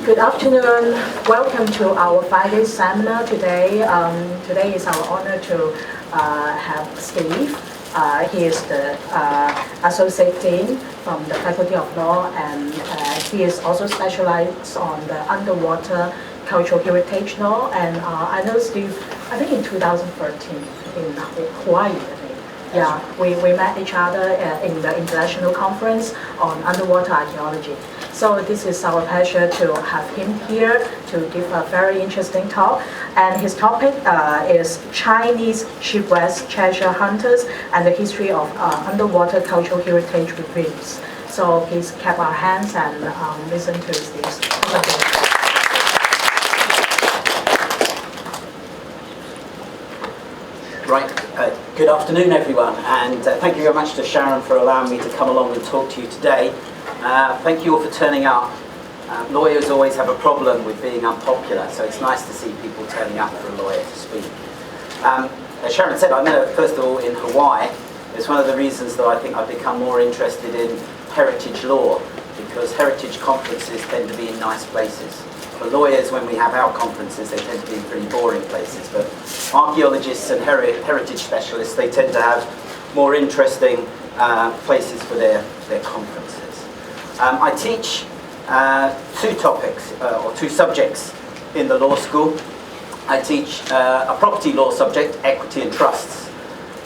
Good afternoon. Welcome to our Friday seminar today. Today is our honor to have Steve. He is the Associate Dean from the Faculty of Law, and he is also specialized on the underwater cultural heritage law. And I know Steve, I think in 2013 in Hawaii, I think. Yeah, we met each other in the international conference on underwater archaeology. So this is our pleasure to have him here to give a very interesting talk. And his topic is Chinese shipwrecks, treasure hunters, and the history of underwater cultural heritage retrieves. So please clap our hands and listen to Steve's presentation. Right, good afternoon everyone, and thank you very much to Sharon for allowing me to come along and talk to you today. Thank you all for turning up. Lawyers always have a problem with being unpopular, so it's nice to see people turning up for a lawyer to speak. As Sharon said, I met her first of all in Hawaii. It's one of the reasons that I think I've become more interested in heritage law, because heritage conferences tend to be in nice places. For lawyers, when we have our conferences, they tend to be in pretty boring places, but archaeologists and heritage specialists, they tend to have more interesting places for their conferences. I teach two topics, or two subjects in the law school. I teach a property law subject, equity and trusts,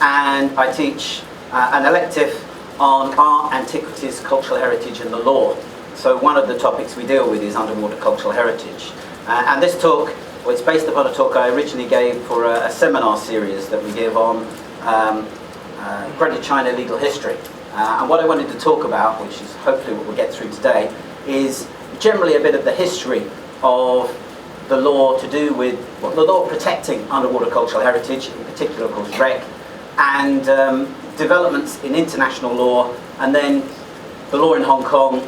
and I teach an elective on art, antiquities, cultural heritage and the law. So one of the topics we deal with is underwater cultural heritage. And this talk, well, it's based upon a talk I originally gave for a seminar series that we give on Greater China legal history. And what I wanted to talk about, which is hopefully what we'll get through today, is generally a bit of the history of the law to do with the law protecting underwater cultural heritage, in particular of course REC, and developments in international law, and then the law in Hong Kong,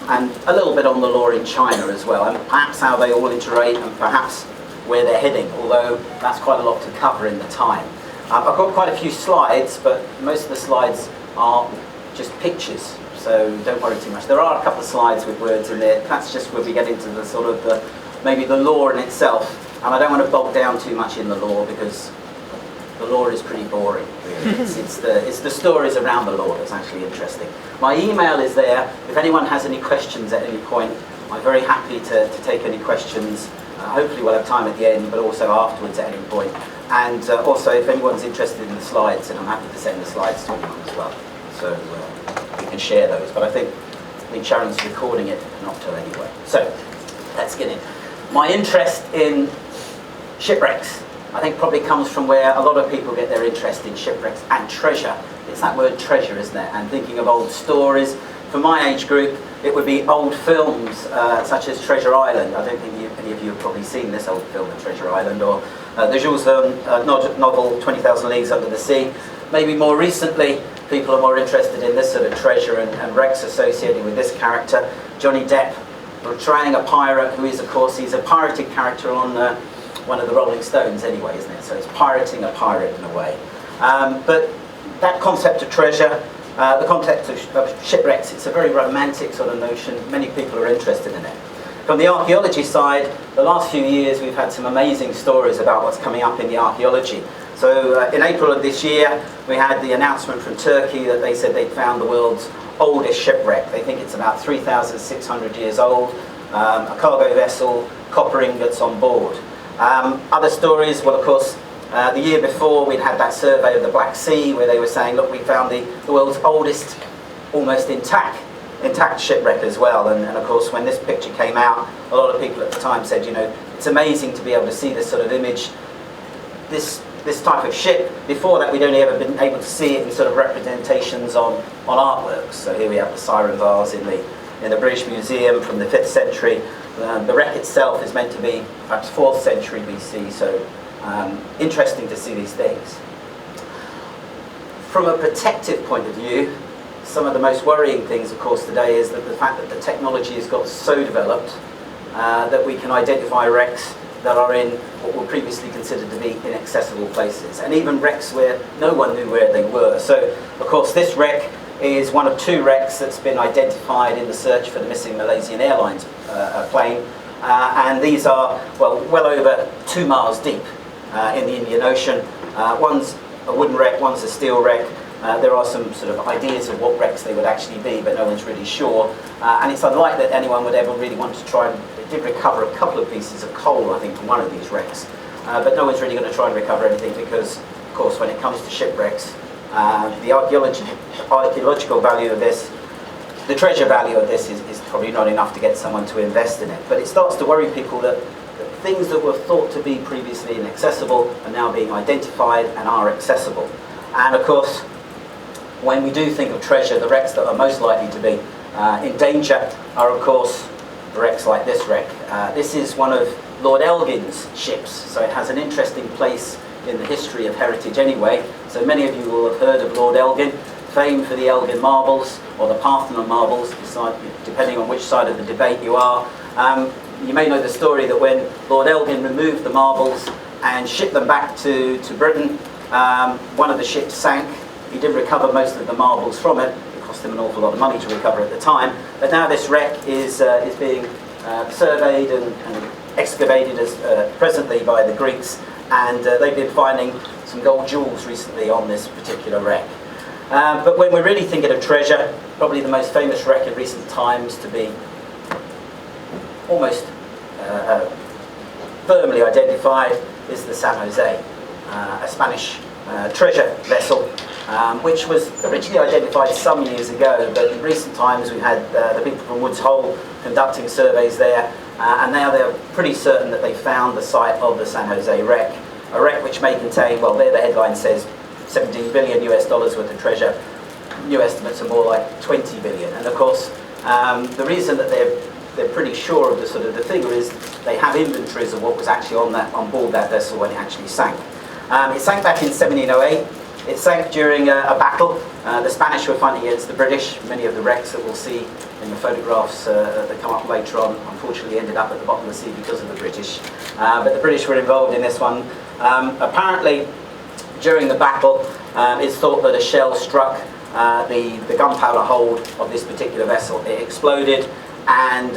and a little bit on the law in China as well, and perhaps how they all interrelate and perhaps where they're heading, although that's quite a lot to cover in the time. I've got quite a few slides, but most of the slides are just pictures, so don't worry too much. There are a couple of slides with words in there. That's just where we get into the sort of maybe the law in itself, and I don't want to bog down too much in the law because the law is pretty boring, really. It's the stories around the law that's actually interesting. My email is there. If anyone has any questions at any point, I'm very happy to take any questions. Hopefully we'll have time at the end, but also afterwards at any point. And also, if anyone's interested in the slides, then I'm happy to send the slides to anyone as well. So we can share those. But I think Sharon's recording it not to anyway. So let's get in. My interest in shipwrecks, I think, probably comes from where a lot of people get their interest in shipwrecks and treasure. It's that word treasure, isn't it? And thinking of old stories. For my age group, it would be old films such as Treasure Island. I don't think any of you have probably seen this old film of Treasure Island, or the Jules Verne novel 20,000 Leagues Under the Sea. Maybe more recently, people are more interested in this sort of treasure and wrecks associated with this character, Johnny Depp, portraying a pirate who is, of course, he's a pirated character on one of the Rolling Stones anyway, isn't it? So it's pirating a pirate in a way. But that concept of treasure, the concept of shipwrecks, it's a very romantic sort of notion. Many people are interested in it. From the archaeology side, the last few years we've had some amazing stories about what's coming up in the archaeology. So in April of this year, we had the announcement from Turkey that they said they'd found the world's oldest shipwreck. They think it's about 3,600 years old, a cargo vessel, copper ingots on board. Other stories, well, of course, the year before we'd had that survey of the Black Sea where they were saying, look, we found the world's oldest, almost intact shipwreck as well. And of course, when this picture came out, a lot of people at the time said, you know, it's amazing to be able to see this sort of image, this type of ship. Before that, we'd only ever been able to see it in sort of representations on artworks. So here we have the siren vase in the British Museum from the 5th century. The wreck itself is meant to be perhaps 4th century BC, so interesting to see these things. From a protective point of view, some of the most worrying things, of course, today is that the fact that the technology has got so developed that we can identify wrecks that are in what were previously considered to be inaccessible places, and even wrecks where no one knew where they were. So, of course, this wreck is one of two wrecks that's been identified in the search for the missing Malaysian Airlines plane and these are, well over 2 miles deep in the Indian Ocean. One's a wooden wreck, one's a steel wreck. There are some sort of ideas of what wrecks they would actually be, but no one's really sure. And it's unlikely that anyone would ever really want to try and... They did recover a couple of pieces of coal, I think, from one of these wrecks. But no one's really going to try and recover anything because, of course, when it comes to shipwrecks, the archaeological value of this, the treasure value of this is probably not enough to get someone to invest in it. But it starts to worry people that things that were thought to be previously inaccessible are now being identified and are accessible. And of course, when we do think of treasure, the wrecks that are most likely to be in danger are, of course, wrecks like this wreck. This is one of Lord Elgin's ships, so it has an interesting place in the history of heritage anyway. So many of you will have heard of Lord Elgin, famed for the Elgin marbles or the Parthenon marbles, depending on which side of the debate you are. You may know the story that when Lord Elgin removed the marbles and shipped them back to Britain, one of the ships sank. He did recover most of the marbles from it. It cost him an awful lot of money to recover at the time. But now this wreck is being surveyed and excavated presently by the Greeks, and they've been finding some gold jewels recently on this particular wreck. But when we're really thinking of treasure, probably the most famous wreck in recent times to be almost firmly identified is the San Jose, a Spanish treasure vessel, which was originally identified some years ago, but in recent times we've had the people from Woods Hole conducting surveys there, and now they're pretty certain that they found the site of the San Jose wreck, a wreck which may contain, well, there the headline says 17 billion US dollars worth of treasure. New estimates are more like 20 billion, and of course the reason that they're pretty sure of the figure is they have inventories of what was actually on board that vessel when it actually sank. It sank back in 1708. It sank during a battle. The Spanish were fighting against the British. Many of the wrecks that we'll see in the photographs that come up later on unfortunately ended up at the bottom of the sea because of the British. But the British were involved in this one. Apparently, during the battle, it's thought that a shell struck the gunpowder hold of this particular vessel. It exploded and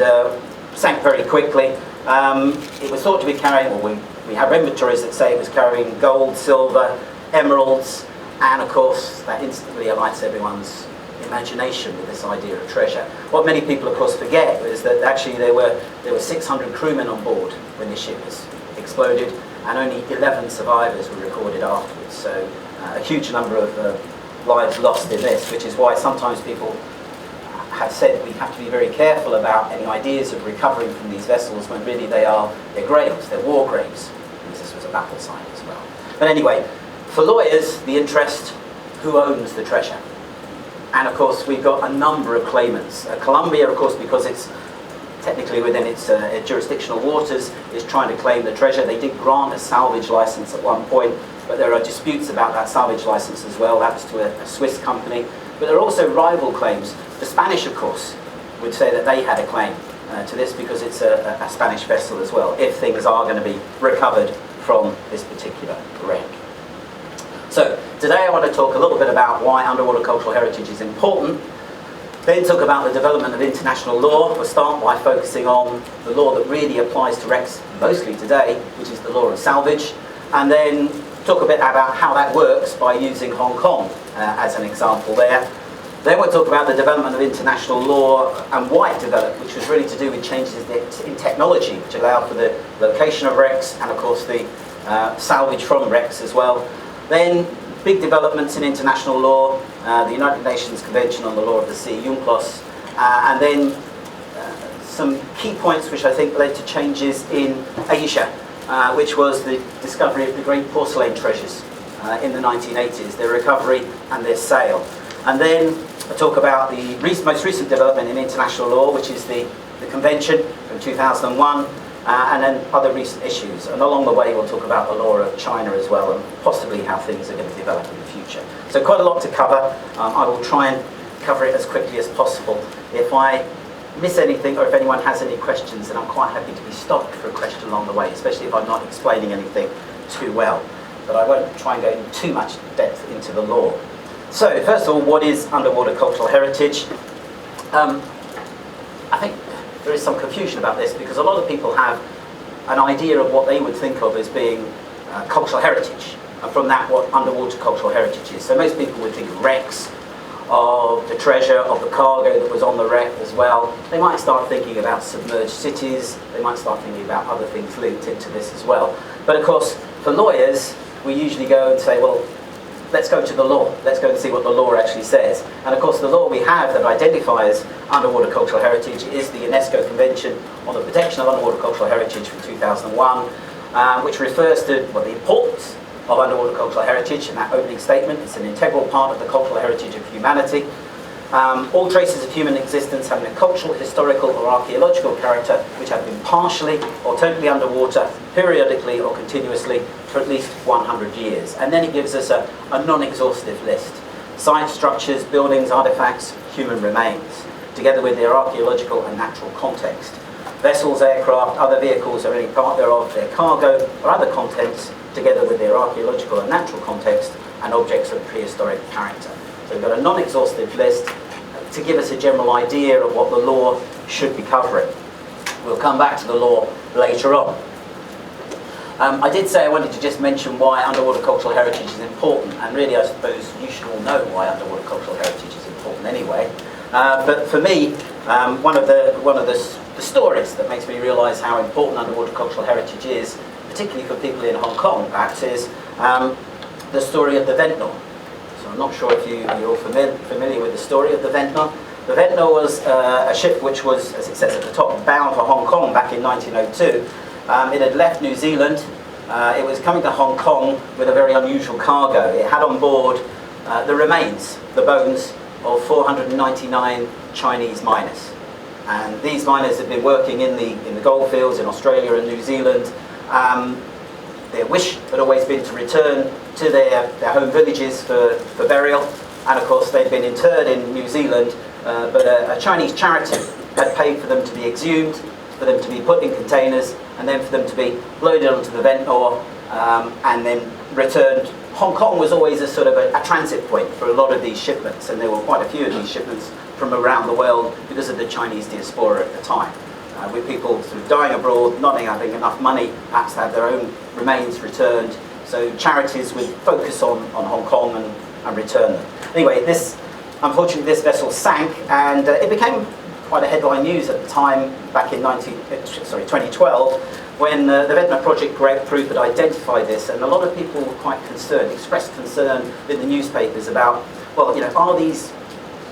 sank very quickly. It was thought to be carrying, well, we have inventories that say it was carrying gold, silver, emeralds, and of course that instantly alights everyone's imagination with this idea of treasure. What many people of course forget is that actually there were 600 crewmen on board when the ship was exploded, and only 11 survivors were recorded afterwards. So a huge number of lives lost in this, which is why sometimes people have said we have to be very careful about any ideas of recovering from these vessels when really they're graves, they're war graves, because this was a battle site as well. But anyway, for lawyers, the interest, who owns the treasure? And of course we've got a number of claimants. Colombia, of course, because it's technically within its jurisdictional waters, is trying to claim the treasure. They did grant a salvage license at one point, but there are disputes about that salvage license as well. That was to a Swiss company. But there are also rival claims. The Spanish, of course, would say that they had a claim to this because it's a Spanish vessel as well, if things are going to be recovered from this particular wreck. So today I want to talk a little bit about why underwater cultural heritage is important, then talk about the development of international law. We'll start by focusing on the law that really applies to wrecks mostly today, which is the law of salvage, and then talk a bit about how that works by using Hong Kong as an example there. Then we'll talk about the development of international law and why it developed, which was really to do with changes in technology, which allowed for the location of wrecks and of course the salvage from wrecks as well. Then big developments in international law, the United Nations Convention on the Law of the Sea, UNCLOS, and then some key points which I think led to changes in Asia, which was the discovery of the great porcelain treasures in the 1980s, their recovery and their sale. And then I talk about the most recent development in international law, which is the Convention from 2001, and then other recent issues. And along the way we'll talk about the law of China as well, and possibly how things are going to develop in the future. So quite a lot to cover. I will try and cover it as quickly as possible. If I miss anything, or if anyone has any questions, then I'm quite happy to be stopped for a question along the way, especially if I'm not explaining anything too well. But I won't try and go in too much depth into the law. So first of all, what is underwater cultural heritage? I think there is some confusion about this because a lot of people have an idea of what they would think of as being cultural heritage, and from that what underwater cultural heritage is. So most people would think of wrecks, of the treasure, of the cargo that was on the wreck as well. They might start thinking about submerged cities, they might start thinking about other things linked into this as well. But of course, for lawyers, we usually go and say, well, let's go to the law. Let's go and see what the law actually says. And of course, the law we have that identifies underwater cultural heritage is the UNESCO Convention on the Protection of Underwater Cultural Heritage from 2001, which refers to the importance of underwater cultural heritage. In that opening statement, it's an integral part of the cultural heritage of humanity. All traces of human existence having a cultural, historical or archaeological character which have been partially or totally underwater, periodically or continuously for at least 100 years. And then it gives us a non-exhaustive list. Science structures, buildings, artifacts, human remains, together with their archaeological and natural context. Vessels, aircraft, other vehicles or any part thereof, their cargo or other contents, together with their archaeological and natural context and objects of prehistoric character. So we've got a non-exhaustive list to give us a general idea of what the law should be covering. We'll come back to the law later on. I did say I wanted to just mention why underwater cultural heritage is important, and really I suppose you should all know why underwater cultural heritage is important anyway. But for me, one of the stories that makes me realise how important underwater cultural heritage is, particularly for people in Hong Kong perhaps, is the story of the Ventnor. So I'm not sure if you're familiar with the story of the Ventnor. The Ventnor was a ship which was, as it says at the top, bound for Hong Kong back in 1902. It had left New Zealand. It was coming to Hong Kong with a very unusual cargo. It had on board the remains, the bones of 499 Chinese miners. And these miners had been working in the goldfields in Australia and New Zealand. Their wish had always been to return to their home villages for burial. And of course they'd been interred in New Zealand, but a Chinese charity had paid for them to be exhumed, for them to be put in containers, and then for them to be loaded onto the Ventnor and then returned. Hong Kong was always a sort of a transit point for a lot of these shipments, and there were quite a few of these shipments from around the world because of the Chinese diaspora at the time. With people sort of dying abroad, not having enough money, perhaps to have their own remains returned. So charities would focus on Hong Kong and return them. Anyway, unfortunately this vessel sank, and it became quite a headline news at the time back in 2012, when the Ventnor Project group had identified this, and a lot of people were quite concerned, expressed concern in the newspapers about, well,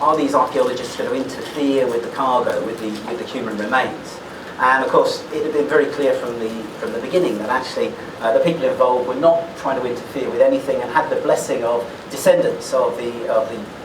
are these archaeologists going to interfere with the cargo, with the human remains? And of course, it had been very clear from the beginning that actually the people involved were not trying to interfere with anything, and had the blessing of descendants of the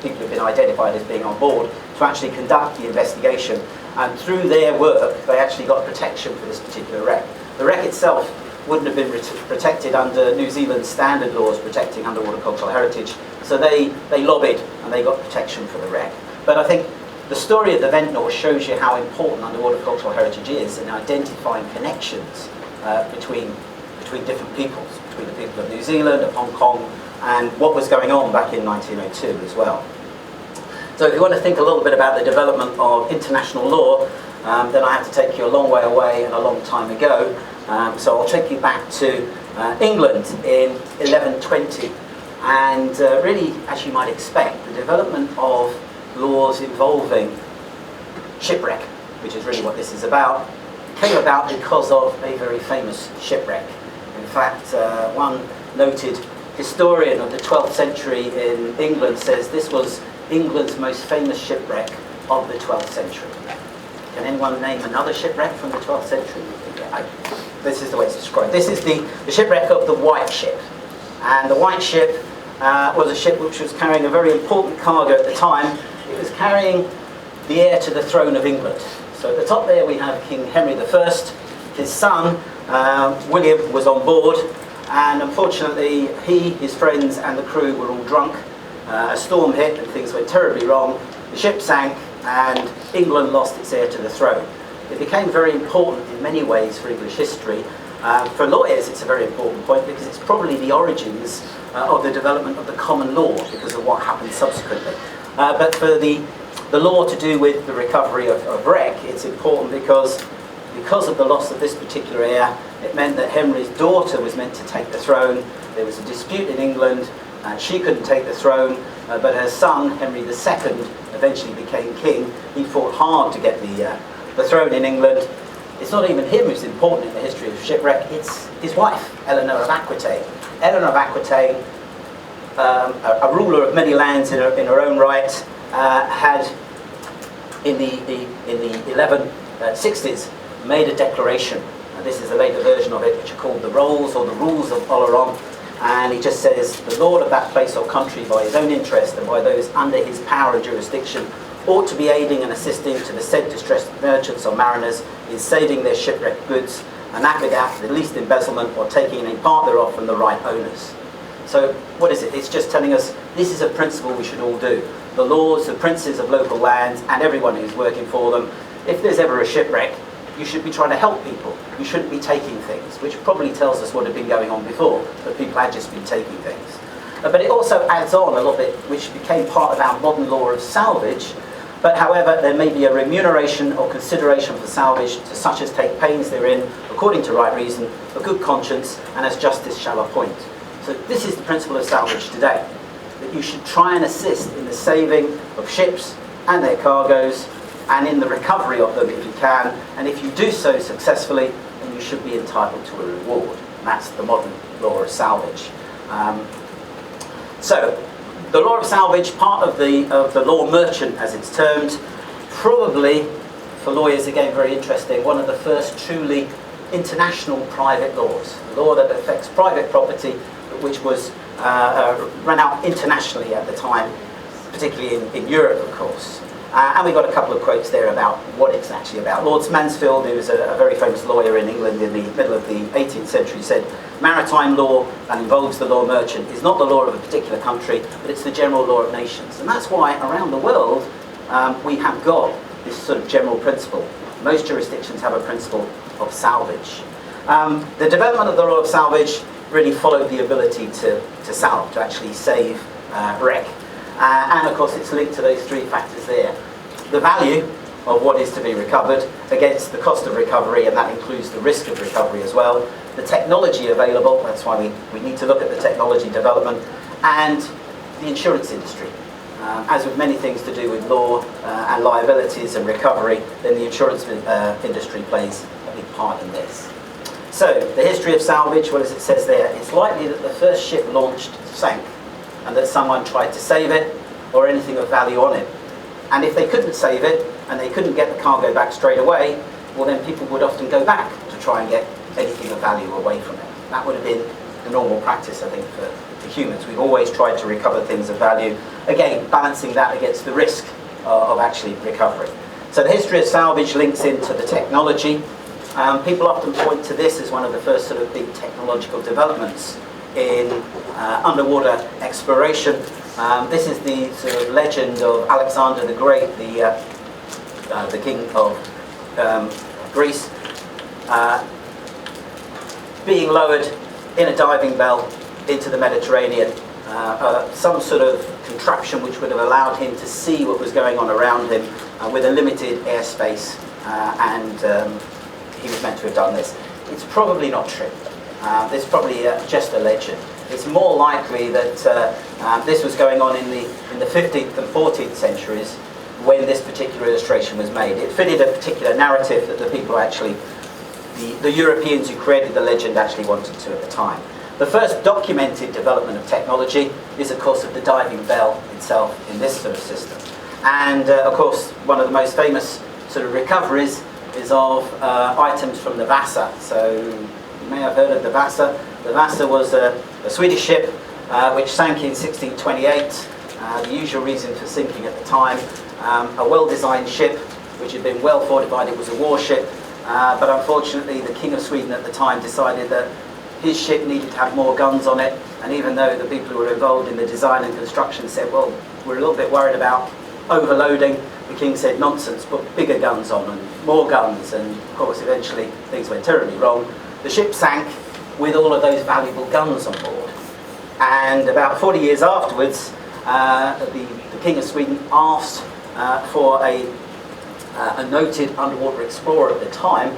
people who've been identified as being on board to actually conduct the investigation. And through their work, they actually got protection for this particular wreck. The wreck itself wouldn't have been protected under New Zealand's standard laws protecting underwater cultural heritage, so they lobbied and they got protection for the wreck. But I think the story of the Ventnor shows you how important underwater cultural heritage is in identifying connections between different peoples, between the people of New Zealand, of Hong Kong, and what was going on back in 1902 as well. So if you want to think a little bit about the development of international law, then I have to take you a long way away and a long time ago. So I'll take you back to England in 1120. And really, as you might expect, the development of laws involving shipwreck, which is really what this is about, came about because of a very famous shipwreck. In fact, one noted historian of the 12th century in England says this was England's most famous shipwreck of the 12th century. Can anyone name another shipwreck from the 12th century? This is the way it's described. This is the shipwreck of the White Ship. And the White Ship was a ship which was carrying a very important cargo at the time. It was carrying the heir to the throne of England. So at the top there we have King Henry I. His son, William, was on board, and unfortunately he, his friends and the crew were all drunk. A storm hit and things went terribly wrong. The ship sank and England lost its heir to the throne. It became very important in many ways for English history. For lawyers it's a very important point because it's probably the origins of the development of the common law because of what happened subsequently. But for the The law to do with the recovery of wreck, it's important because of the loss of this particular heir, it meant that Henry's daughter was meant to take the throne. There was a dispute in England, and she couldn't take the throne, but her son, Henry II, eventually became king. He fought hard to get the throne in England. It's not even him who's important in the history of shipwreck, it's his wife, Eleanor of Aquitaine. Eleanor of Aquitaine, a ruler of many lands in her own right, had in the 1160s made a declaration. This is a later version of it, which are called the Rolls or the Rules of Oleron. And he just says, the lord of that place or country, by his own interest and by those under his power and jurisdiction, ought to be aiding and assisting to the said distressed merchants or mariners in saving their shipwrecked goods, and aggregate the least embezzlement or taking any part thereof from the right owners. So what is it? It's just telling us this is a principle we should all do. The lords, the princes of local lands, and everyone who's working for them, if there's ever a shipwreck, you should be trying to help people. You shouldn't be taking things, which probably tells us what had been going on before, that people had just been taking things. But it also adds on a little bit, which became part of our modern law of salvage. But however, there may be a remuneration or consideration for salvage to such as take pains therein, according to right reason, for good conscience, and as justice shall appoint. So this is the principle of salvage today, that you should try and assist in the saving of ships and their cargoes, and in the recovery of them if you can, and if you do so successfully, then you should be entitled to a reward. And that's the modern law of salvage. So, the law of salvage, part of the law merchant as it's termed, probably, for lawyers again very interesting, one of the first truly international private laws. A law that affects private property, which was run out internationally at the time, particularly in Europe, of course. And we got a couple of quotes there about what it's actually about. Lord Mansfield, who was a very famous lawyer in England in the middle of the 18th century, said, maritime law that involves the law merchant is not the law of a particular country, but it's the general law of nations. And that's why around the world we have got this sort of general principle. Most jurisdictions have a principle of salvage. The development of the law of salvage really followed the ability to salve, to actually save wreck. And of course it's linked to those three factors there. The value of what is to be recovered against the cost of recovery, and that includes the risk of recovery as well. The technology available, that's why we need to look at the technology development, and the insurance industry. As with many things to do with law and liabilities and recovery, then the insurance industry plays a big part in this. So, the history of salvage, well, as it says there, it's likely that the first ship launched sank, and that someone tried to save it, or anything of value on it. And if they couldn't save it, and they couldn't get the cargo back straight away, well then people would often go back to try and get anything of value away from it. That would have been the normal practice, I think, for humans. We've always tried to recover things of value. Again, balancing that against the risk of actually recovery. So the history of salvage links into the technology. People often point to this as one of the first sort of big technological developments in underwater exploration. This is the sort of legend of Alexander the Great, the king of Greece, being lowered in a diving bell into the Mediterranean. Some sort of contraption which would have allowed him to see what was going on around him with a limited airspace, and he was meant to have done this. It's probably not true. This is probably just a legend. It's more likely that this was going on in the 15th and 14th centuries when this particular illustration was made. It fitted a particular narrative that the people actually, the Europeans who created the legend actually wanted to at the time. The first documented development of technology is, of course, of the diving bell itself in this sort of system. And, of course, one of the most famous sort of recoveries is of items from the Vasa. So you may have heard of the Vasa. The Vasa was a Swedish ship which sank in 1628. The usual reason for sinking at the time, a well-designed ship which had been well fortified. It was a warship, but unfortunately the King of Sweden at the time decided that his ship needed to have more guns on it, and even though the people who were involved in the design and construction said, well, we're a little bit worried about overloading, the king said, nonsense, put bigger guns on and more guns, and of course eventually things went terribly wrong. The ship sank with all of those valuable guns on board, and about 40 years afterwards the King of Sweden asked for a noted underwater explorer at the time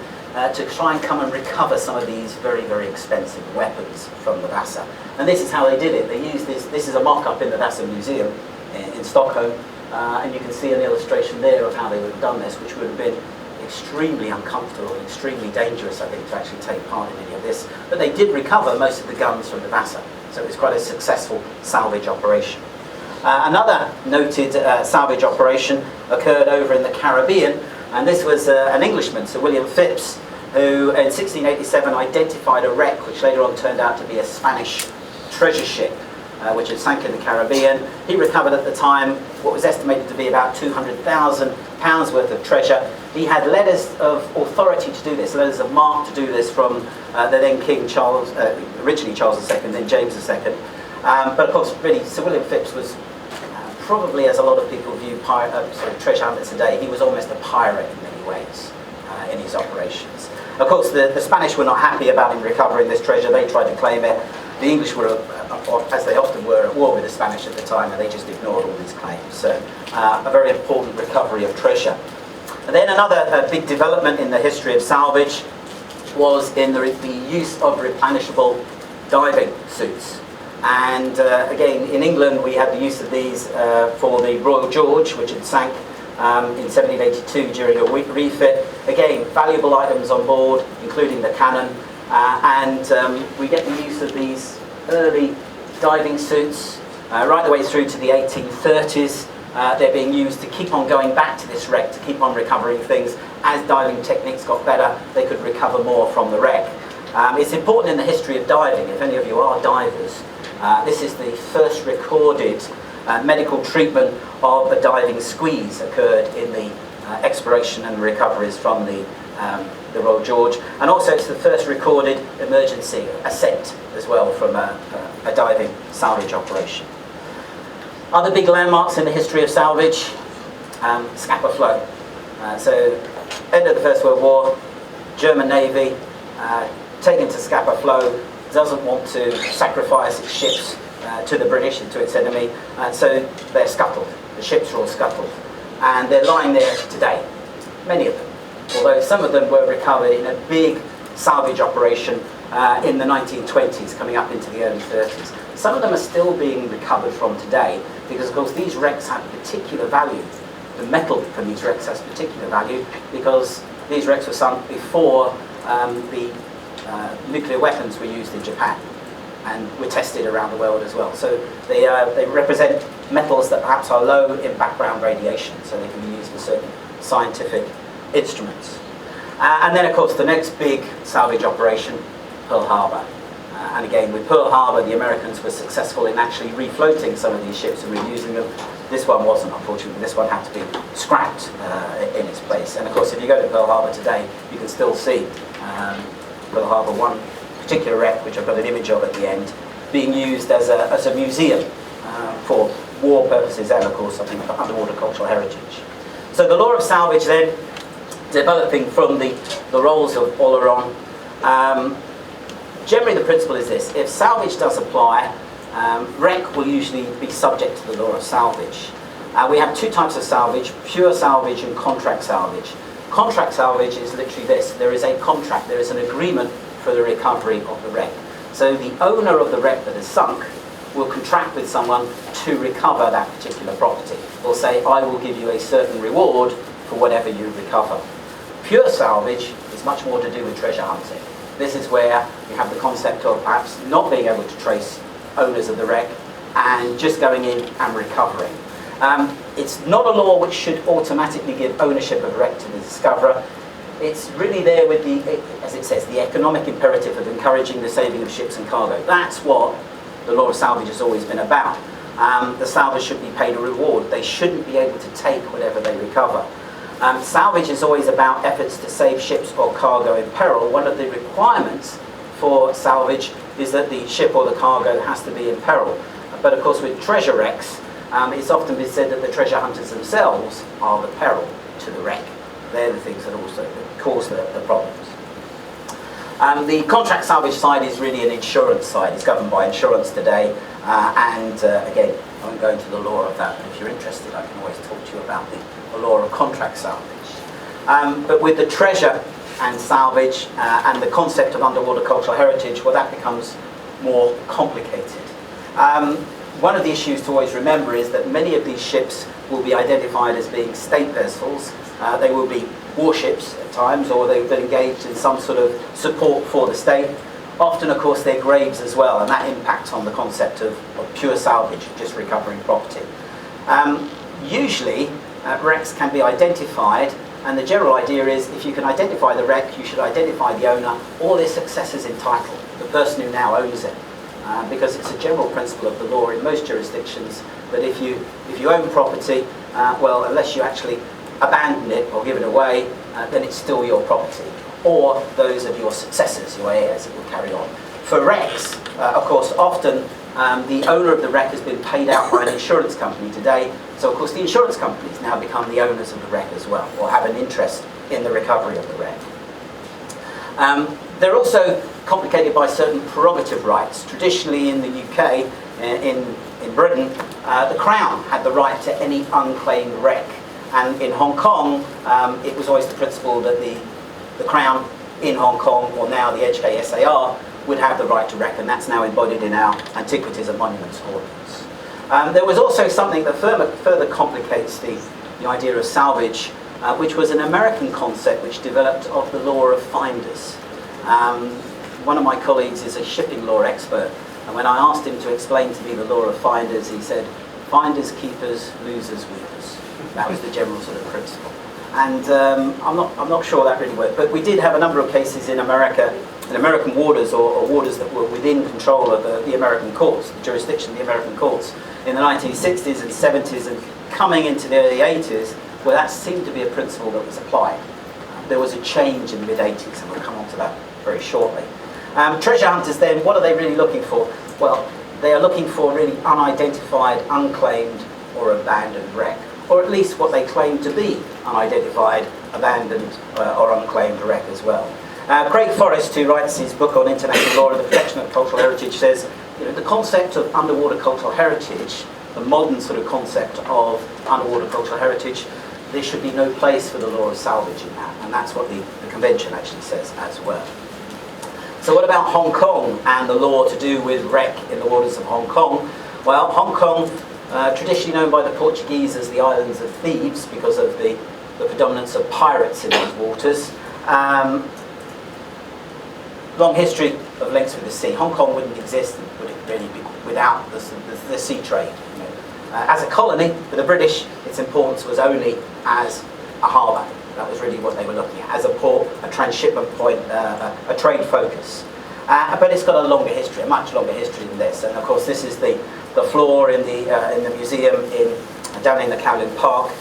to try and come and recover some of these very, very expensive weapons from the Vasa. And this is how they did it. They used this is a mock-up in the Vasa Museum in Stockholm, and you can see an illustration there of how they would have done this, which would have been extremely uncomfortable and extremely dangerous, I think, to actually take part in any of this. But they did recover most of the guns from the Vasa, so it was quite a successful salvage operation. Another noted salvage operation occurred over in the Caribbean, and this was an Englishman, Sir William Phipps, who in 1687 identified a wreck which later on turned out to be a Spanish treasure ship, which had sank in the Caribbean. He recovered at the time what was estimated to be about £200,000 worth of treasure. He had letters of authority to do this, letters of marque to do this from the then King Charles, originally Charles II, then James II. But of course, really, Sir William Phipps was probably, as a lot of people view treasure hunters today, he was almost a pirate in many ways in his operations. Of course, the Spanish were not happy about him recovering this treasure. They tried to claim it. The English were, as they often were, at war with the Spanish at the time, and they just ignored all these claims. So, a very important recovery of treasure. And then another big development in the history of salvage was in the use of replenishable diving suits. And again, in England, we had the use of these for the Royal George, which had sank in 1782 during a refit. Again, valuable items on board, including the cannon. We get the use of these early diving suits right the way through to the 1830s. They're being used to keep on going back to this wreck, to keep on recovering things. As diving techniques got better, they could recover more from the wreck. It's important in the history of diving, if any of you are divers. This is the first recorded medical treatment of a diving squeeze occurred in the exploration and recoveries from the Royal George, and also it's the first recorded emergency ascent as well from a diving salvage operation. Other big landmarks in the history of salvage, Scapa Flow. So, end of the First World War, German Navy taken to Scapa Flow, doesn't want to sacrifice its ships to the British and to its enemy, and so they're scuttled. The ships are all scuttled, and they're lying there today, many of them, although some of them were recovered in a big salvage operation in the 1920s, coming up into the early 30s. Some of them are still being recovered from today, because of course these wrecks have particular value. The metal from these wrecks has particular value, because these wrecks were sunk before the nuclear weapons were used in Japan, and were tested around the world as well. So they represent metals that perhaps are low in background radiation, so they can be used for certain scientific instruments. And then of course the next big salvage operation, Pearl Harbor. And again, with Pearl Harbor, the Americans were successful in actually refloating some of these ships and reusing them. This one wasn't, unfortunately. This one had to be scrapped in its place. And of course, if you go to Pearl Harbor today, you can still see Pearl Harbor, one particular wreck, which I've got an image of at the end, being used as a museum for war purposes and, of course, something for underwater cultural heritage. So the law of salvage then, developing from the rolls of Oleron, generally the principle is this: if salvage does apply, wreck will usually be subject to the law of salvage. We have two types of salvage: pure salvage and contract salvage. Contract salvage is literally this: there is a contract, there is an agreement for the recovery of the wreck. So the owner of the wreck that is sunk will contract with someone to recover that particular property. Will say, I will give you a certain reward for whatever you recover. Pure salvage is much more to do with treasure hunting. This is where you have the concept of perhaps not being able to trace owners of the wreck and just going in and recovering. It's not a law which should automatically give ownership of a wreck to the discoverer. It's really there with the, as it says, the economic imperative of encouraging the saving of ships and cargo. That's what the law of salvage has always been about. The salvage should be paid a reward. They shouldn't be able to take whatever they recover. Salvage is always about efforts to save ships or cargo in peril. One of the requirements for salvage is that the ship or the cargo has to be in peril. But of course with treasure wrecks, it's often been said that the treasure hunters themselves are the peril to the wreck. They're the things that also cause the problems. The contract salvage side is really an insurance side. It's governed by insurance today. Again, I won't go into the law of that, but if you're interested, I can always talk to you about the law of contract salvage. But with the treasure and salvage and the concept of underwater cultural heritage, well, that becomes more complicated. One of the issues to always remember is that many of these ships will be identified as being state vessels. They will be warships at times, or they've been engaged in some sort of support for the state. Often, of course, they're graves as well, and that impacts on the concept of pure salvage, just recovering property. Usually, wrecks can be identified, and the general idea is if you can identify the wreck, you should identify the owner or their successors in title, the person who now owns it. Because it's a general principle of the law in most jurisdictions that if you own property, well, unless you actually abandon it or give it away, then it's still your property, or those of your successors, your heirs, that will carry on. For wrecks, of course, often the owner of the wreck has been paid out by an insurance company today, so of course the insurance companies now become the owners of the wreck as well, or have an interest in the recovery of the wreck. They're also complicated by certain prerogative rights. Traditionally in the UK, in Britain, the Crown had the right to any unclaimed wreck. And in Hong Kong, it was always the principle that the Crown in Hong Kong, or now the HKSAR, would have the right to wreck, and that's now embodied in our Antiquities and Monuments Ordinance. There was also something that further complicates the idea of salvage, which was an American concept which developed of the law of finders. One of my colleagues is a shipping law expert, and when I asked him to explain to me the law of finders, he said, finders, keepers, losers, weepers. That was the general sort of principle. And I'm not sure that really worked, but we did have a number of cases in America, in American waters, or waters that were within control of the American courts, the jurisdiction of the American courts, in the 1960s and 70s, and coming into the early 80s, where that seemed to be a principle that was applied. There was a change in the mid-80s, and we'll come on to that very shortly. Treasure hunters then, what are they really looking for? Well, they are looking for really unidentified, unclaimed, or abandoned wreck, or at least what they claim to be unidentified, abandoned, or unclaimed wreck as well. Craig Forrest, who writes his book on international law and the protection of cultural heritage, says, the concept of underwater cultural heritage, the modern sort of concept of underwater cultural heritage, there should be no place for the law of salvage in that, and that's what the convention actually says as well. So what about Hong Kong and the law to do with wreck in the waters of Hong Kong? Well, Hong Kong, traditionally known by the Portuguese as the Islands of Thieves because of the predominance of pirates in these waters. Long history of links with the sea. Hong Kong wouldn't exist, would it really be, without the sea trade. As a colony for the British, its importance was only as a harbour. That was really what they were looking at, as a port, a transshipment point, a trade focus. But it's got a longer history, a much longer history than this. And of course, this is the floor in the museum down in the Kowloon Park,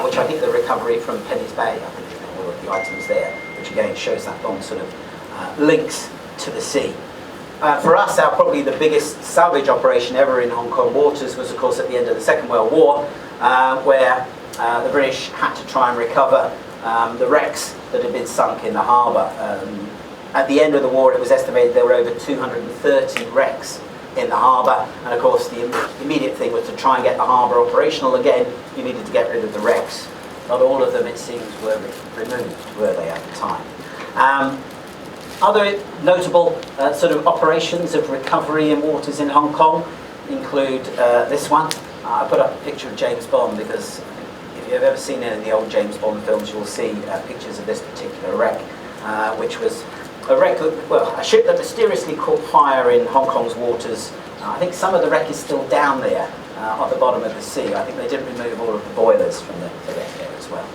which I think the recovery from Penny's Bay, I think all of the items there, which again shows that long sort of links to the sea. For us, probably the biggest salvage operation ever in Hong Kong waters was, of course, at the end of the Second World War, where the British had to try and recover the wrecks that had been sunk in the harbour. At the end of the war, it was estimated there were over 230 wrecks in the harbour, and of course the immediate thing was to try and get the harbour operational again. You needed to get rid of the wrecks. Not all of them, it seems, were removed, were they, at the time. Other notable sort of operations of recovery in waters in Hong Kong include this one. I put up a picture of James Bond because if you've ever seen any of the old James Bond films, you'll see pictures of this particular wreck, which was a wreck, a ship that mysteriously caught fire in Hong Kong's waters. I think some of the wreck is still down there at the bottom of the sea. I think they didn't remove all of the boilers from the wreck there as well.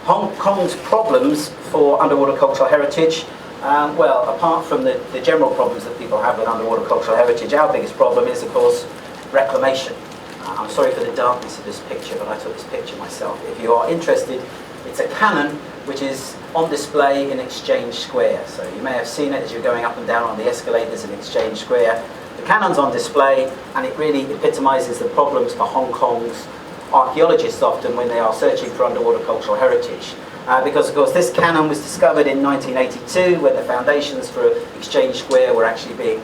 Hong Kong's problems for underwater cultural heritage, well, apart from the general problems that people have with underwater cultural heritage, our biggest problem is, of course, reclamation. I'm sorry for the darkness of this picture, but I took this picture myself. If you are interested, it's a cannon which is on display in Exchange Square. So you may have seen it as you're going up and down on the escalators in Exchange Square. The cannon's on display, and it really epitomises the problems for Hong Kong's archaeologists often when they are searching for underwater cultural heritage. because of course this cannon was discovered in 1982 when the foundations for Exchange Square were actually being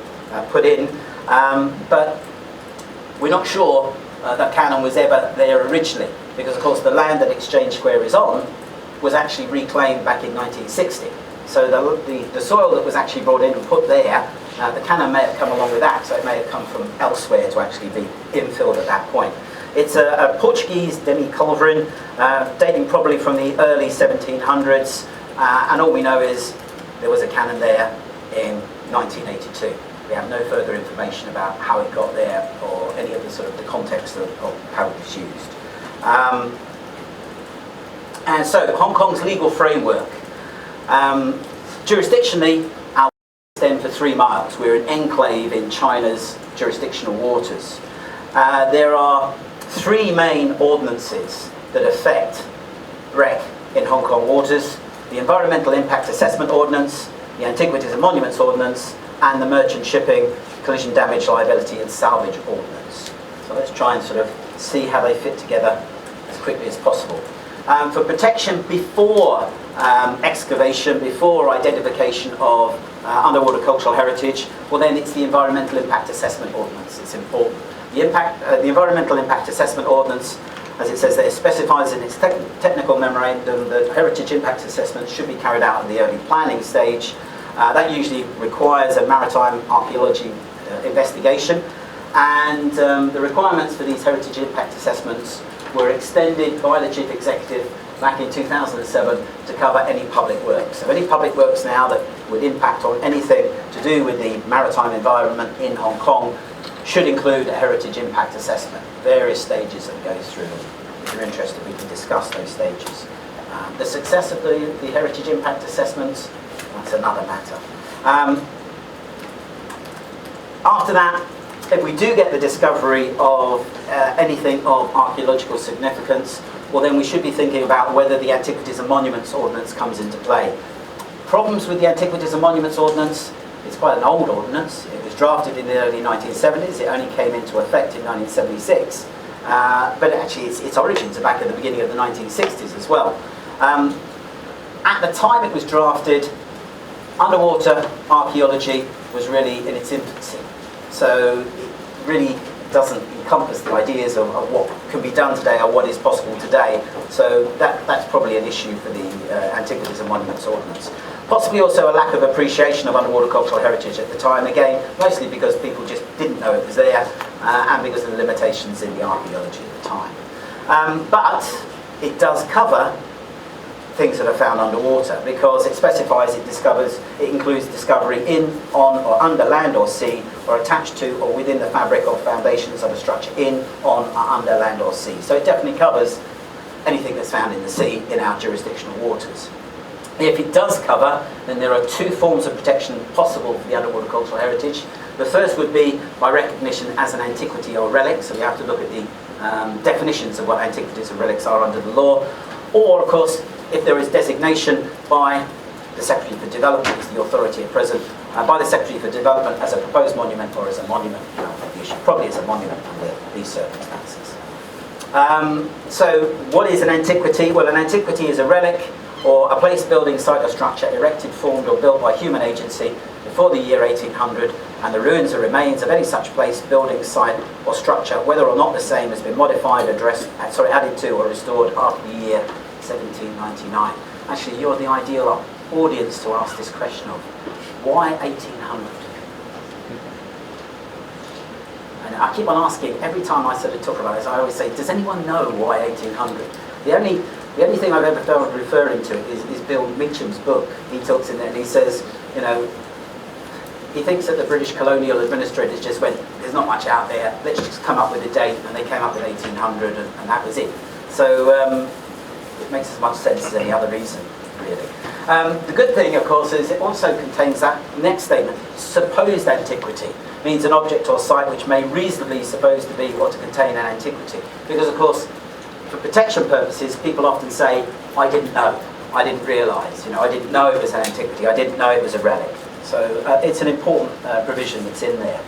put in, but we're not sure that cannon was ever there originally, because of course the land that Exchange Square is on was actually reclaimed back in 1960. So the soil that was actually brought in and put there, the cannon may have come along with that, so it may have come from elsewhere to actually be infilled at that point. It's a Portuguese demi-culverin, dating probably from the early 1700s, and all we know is there was a cannon there in 1982. We have no further information about how it got there or any of the sort of the context of how it was used. And so Hong Kong's legal framework. Jurisdictionally, our extend for 3 miles. We're an enclave in China's jurisdictional waters. There are 3 main ordinances that affect wreck in Hong Kong waters: the Environmental Impact Assessment Ordinance, the Antiquities and Monuments Ordinance, and the Merchant Shipping Collision Damage Liability and Salvage Ordinance. So let's try and sort of see how they fit together as quickly as possible. For protection before excavation, before identification of underwater cultural heritage, well then it's the Environmental Impact Assessment Ordinance. It's important. The Environmental Impact Assessment Ordinance, as it says there, specifies in its technical memorandum that heritage impact assessments should be carried out in the early planning stage. That usually requires a maritime archaeology investigation, and the requirements for these heritage impact assessments were extended by the Chief Executive back in 2007 to cover any public works. So any public works now that would impact on anything to do with the maritime environment in Hong Kong should include a heritage impact assessment, various stages that goes through. If you're interested, we can discuss those stages. The success of the heritage impact assessments, that's another matter. After that, if we do get the discovery of anything of archaeological significance, well then we should be thinking about whether the Antiquities and Monuments Ordinance comes into play. Problems with the Antiquities and Monuments Ordinance: it's quite an old ordinance. It was drafted in the early 1970s. It only came into effect in 1976. But actually its origins are back at the beginning of the 1960s as well. At the time it was drafted, underwater archaeology was really in its infancy. So it really doesn't encompass the ideas of what can be done today or what is possible today. So that's probably an issue for the Antiquities and Monuments Ordinance. Possibly also a lack of appreciation of underwater cultural heritage at the time, again, mostly because people just didn't know it was there, and because of the limitations in the archaeology at the time. But it does cover things that are found underwater, because it specifies it includes discovery in, on or under land or sea, or attached to or within the fabric or foundations of a structure in, on or under land or sea. So it definitely covers anything that's found in the sea in our jurisdictional waters. If it does cover, then there are 2 forms of protection possible for the underwater cultural heritage. The first would be by recognition as an antiquity or relic, so we have to look at the definitions of what antiquities and relics are under the law, or of course if there is designation by the Secretary for Development, is the authority at present, by the Secretary for Development as a proposed monument or as a monument. Probably as a monument under these circumstances. So what is an antiquity? Well, an antiquity is a relic or a place, building, site or structure erected, formed or built by human agency before the year 1800, and the ruins or remains of any such place, building, site or structure, whether or not the same has been modified, added to or restored after the year 1799. Actually, you're the ideal audience to ask this question of, why 1800? And I keep on asking, every time I sort of talk about this, I always say, does anyone know why 1800? The only thing I've ever felt referring to is Bill Meacham's book. He talks in there and he says, you know, he thinks that the British colonial administrators just went, there's not much out there, let's just come up with a date, and they came up with 1800 and that was it. So it makes as much sense as any other reason, really. The good thing, of course, is it also contains that next statement, supposed antiquity, means an object or site which may reasonably supposed to be or to contain an antiquity. Because, of course, for protection purposes, people often say, I didn't know, I didn't realise, I didn't know it was an antiquity, I didn't know it was a relic. So it's an important provision that's in there.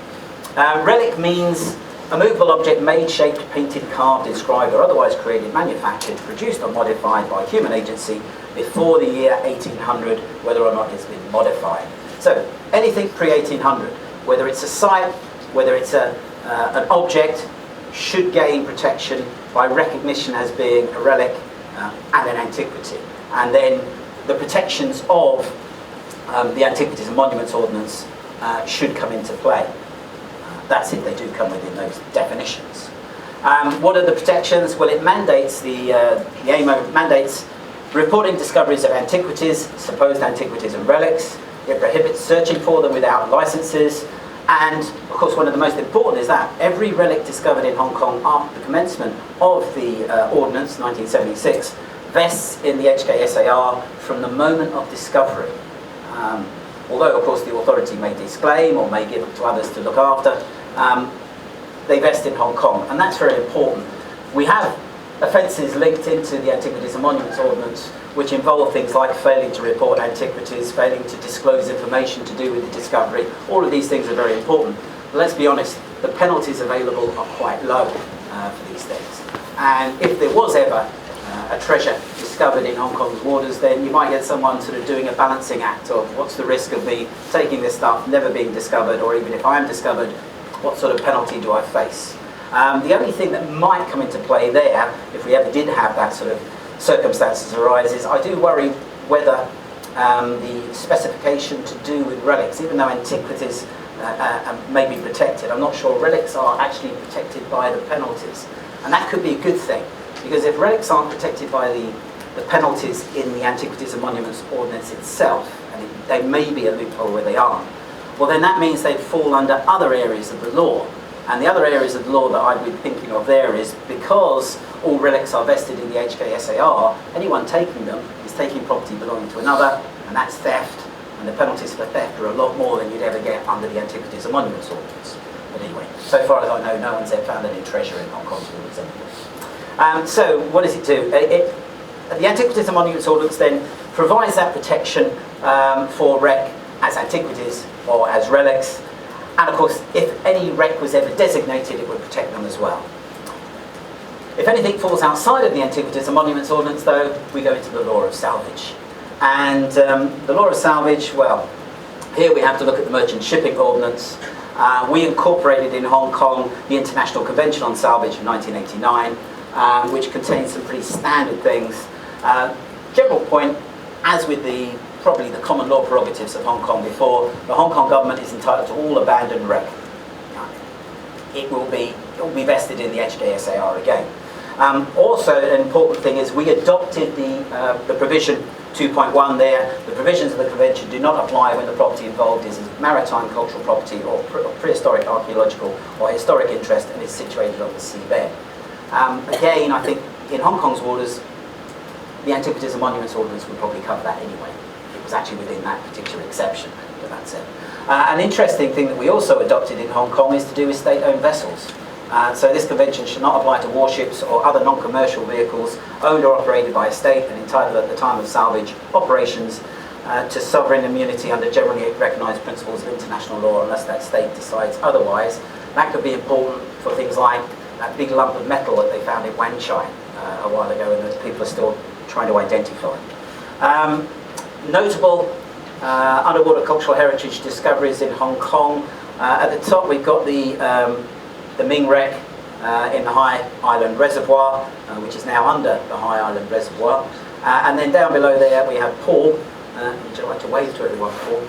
Relic means A movable object made, shaped, painted, carved, inscribed, or otherwise created, manufactured, produced or modified by human agency before the year 1800, whether or not it's been modified. So anything pre-1800, whether it's a site, whether it's an object, should gain protection by recognition as being a relic and an antiquity. And then the protections of the Antiquities and Monuments Ordinance should come into play. That's if they do come within those definitions. What are the protections? Well, it mandates, the AMO mandates reporting discoveries of antiquities, supposed antiquities and relics. It prohibits searching for them without licenses. And, of course, one of the most important is that every relic discovered in Hong Kong after the commencement of the Ordinance, 1976, vests in the HKSAR from the moment of discovery. Although, of course, the authority may disclaim or may give it to others to look after, they vest in Hong Kong, and that's very important. We have offences linked into the Antiquities and Monuments Ordinance which involve things like failing to report antiquities, failing to disclose information to do with the discovery. All of these things are very important. But let's be honest, the penalties available are quite low for these things. And if there was ever a treasure discovered in Hong Kong's waters, then you might get someone sort of doing a balancing act of what's the risk of me taking this stuff, never being discovered, or even if I am discovered, what sort of penalty do I face? The only thing that might come into play there, if we ever did have that sort of circumstances arise, is I do worry whether the specification to do with relics, even though antiquities may be protected, I'm not sure relics are actually protected by the penalties. And that could be a good thing, because if relics aren't protected by the penalties in the Antiquities and Monuments Ordinance itself, and they may be a loophole where they aren't, well then that means they'd fall under other areas of the law. And the other areas of the law that I'd be thinking of there is, because all relics are vested in the HKSAR, anyone taking them is taking property belonging to another, and that's theft, and the penalties for theft are a lot more than you'd ever get under the Antiquities and Monuments Ordinance. But anyway, so far as I know, no one's ever found any treasure in Hong Kong's waters anyway. So what does it do? The Antiquities and Monuments Ordinance then provides that protection for wreck as antiquities or as relics. And of course, if any wreck was ever designated, it would protect them as well. If anything falls outside of the Antiquities and Monuments Ordinance, though, we go into the law of salvage. And the law of salvage, well, here we have to look at the Merchant Shipping Ordinance. We incorporated in Hong Kong the International Convention on Salvage in 1989, which contains some pretty standard things. General point, as with probably the common law prerogatives of Hong Kong before, the Hong Kong government is entitled to all abandoned wreck. It will be vested in the HKSAR again. Also, an important thing is we adopted the provision 2.1 there. The provisions of the convention do not apply when the property involved is maritime cultural property or prehistoric archaeological or historic interest and is situated on the seabed. Again, I think in Hong Kong's waters, the Antiquities and Monuments Ordinance would probably cover that anyway. It was actually within that particular exception, but that's it. An interesting thing that we also adopted in Hong Kong is to do with state-owned vessels. So this convention should not apply to warships or other non-commercial vehicles owned or operated by a state and entitled at the time of salvage operations to sovereign immunity under generally recognised principles of international law unless that state decides otherwise. That could be important for things like that big lump of metal that they found in Wan Chai a while ago and that people are still trying to identify. Notable underwater cultural heritage discoveries in Hong Kong. At the top we've got the Ming wreck in the High Island Reservoir, which is now under the High Island Reservoir. And then down below there we have Paul, which I'd like to wave to everyone, Paul,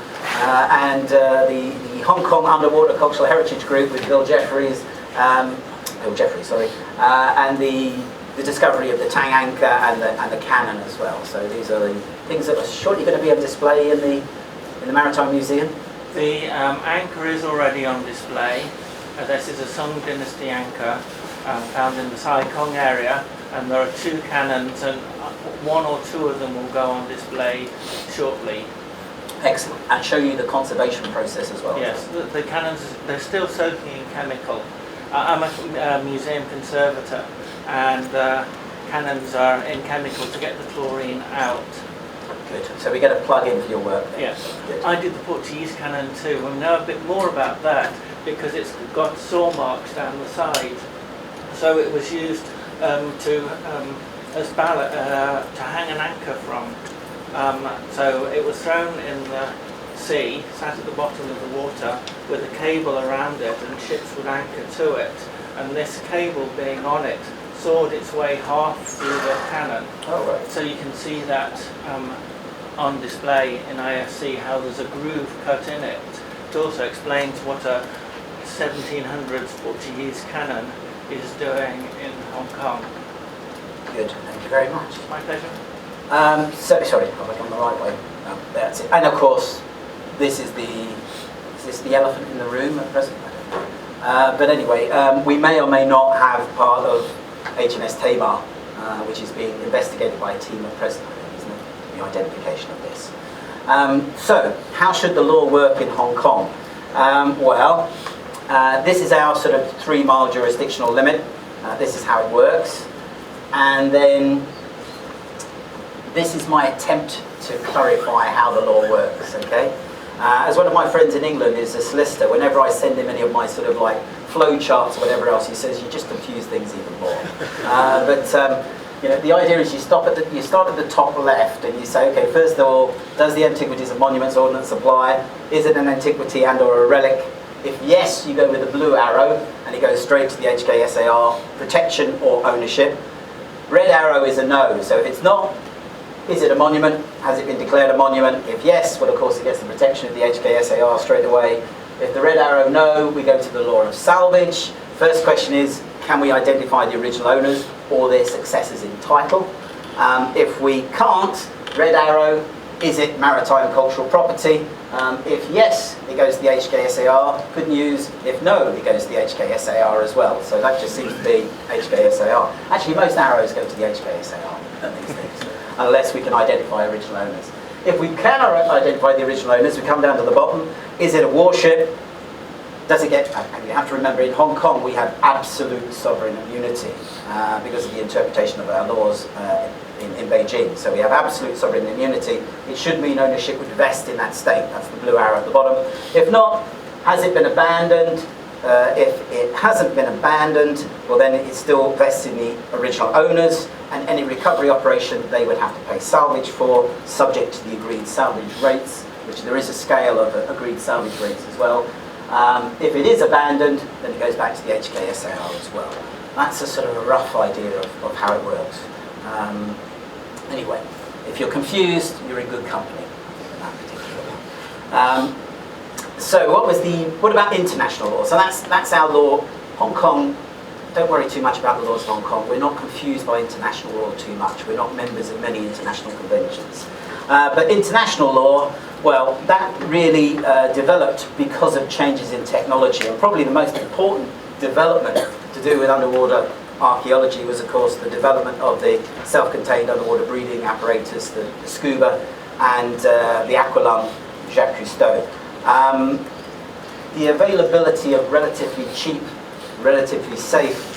and the Hong Kong Underwater Cultural Heritage Group with Bill Jeffries, and the discovery of the Tang anchor and the cannon as well. So these are the things that are shortly going to be on display in the Maritime Museum. The anchor is already on display. This is a Song Dynasty anchor found in the Sai Kung area, and there are two cannons, and one or two of them will go on display shortly. Excellent. And show you the conservation process as well. Yes, the cannons, they're still soaking in chemical. I'm a museum conservator, and cannons are in chemical to get the chlorine out. Good. So we get a plug-in for your work then. Yes. Good. I did the Portuguese cannon too. We know a bit more about that because it's got saw marks down the side. So it was used as ballast to hang an anchor from. So it was thrown in the sea, sat at the bottom of the water with a cable around it, and ships would anchor to it. And this cable being on it sawed its way half through the cannon. Oh, right. So you can see that on display in ISC, how there's a groove cut in it. It also explains what a 1700s Portuguese cannon is doing in Hong Kong. Good, thank you very much. My pleasure. So, sorry, I've gone the right way. That's it. And of course, is this the elephant in the room at present? I don't know. But anyway, we may or may not have part of HMS Tamar, which is being investigated by a team at present, I think, isn't it? The identification of this. So, how should the law work in Hong Kong? This is our sort of 3-mile jurisdictional limit. This is how it works. And then this is my attempt to clarify how the law works, okay? As one of my friends in England is a solicitor, whenever I send him any of my sort of like flow charts or whatever else, he says, you just confuse things even more. You know, the idea is you start at the top left and you say, okay, first of all, does the Antiquities and Monuments Ordinance apply? Is it an antiquity and or a relic? If yes, you go with the blue arrow and it goes straight to the HKSAR, protection or ownership. Red arrow is a no, so if it's not, is it a monument? Has it been declared a monument? If yes, well of course it gets the protection of the HKSAR straight away. If the red arrow no, we go to the law of salvage. First question is, can we identify the original owners or their successors in title? If we can't, red arrow, is it maritime cultural property? If yes, it goes to the HKSAR, good news. If no, it goes to the HKSAR as well. So that just seems to be HKSAR. Actually, most arrows go to the HKSAR, these things, unless we can identify original owners. If we can identify the original owners, we come down to the bottom. Is it a warship? Does it get, and you have to remember, in Hong Kong we have absolute sovereign immunity because of the interpretation of our laws in Beijing. So we have absolute sovereign immunity. It should mean ownership would vest in that state. That's the blue arrow at the bottom. If not, has it been abandoned? If it hasn't been abandoned, well then it still vests in the original owners, and any recovery operation they would have to pay salvage for, subject to the agreed salvage rates, which there is a scale of agreed salvage rates as well. If it is abandoned, then it goes back to the HKSAR as well. That's a sort of a rough idea of how it works. Anyway, if you're confused, you're in good company in that particular one. So what about international law? So that's our law. Hong Kong, don't worry too much about the laws of Hong Kong. We're not confused by international law too much. We're not members of many international conventions. But international law, well, that really developed because of changes in technology. And probably the most important development to do with underwater archaeology was, of course, the development of the self-contained underwater breathing apparatus, the scuba, and the aqualung Jacques Cousteau. The availability of relatively cheap, relatively safe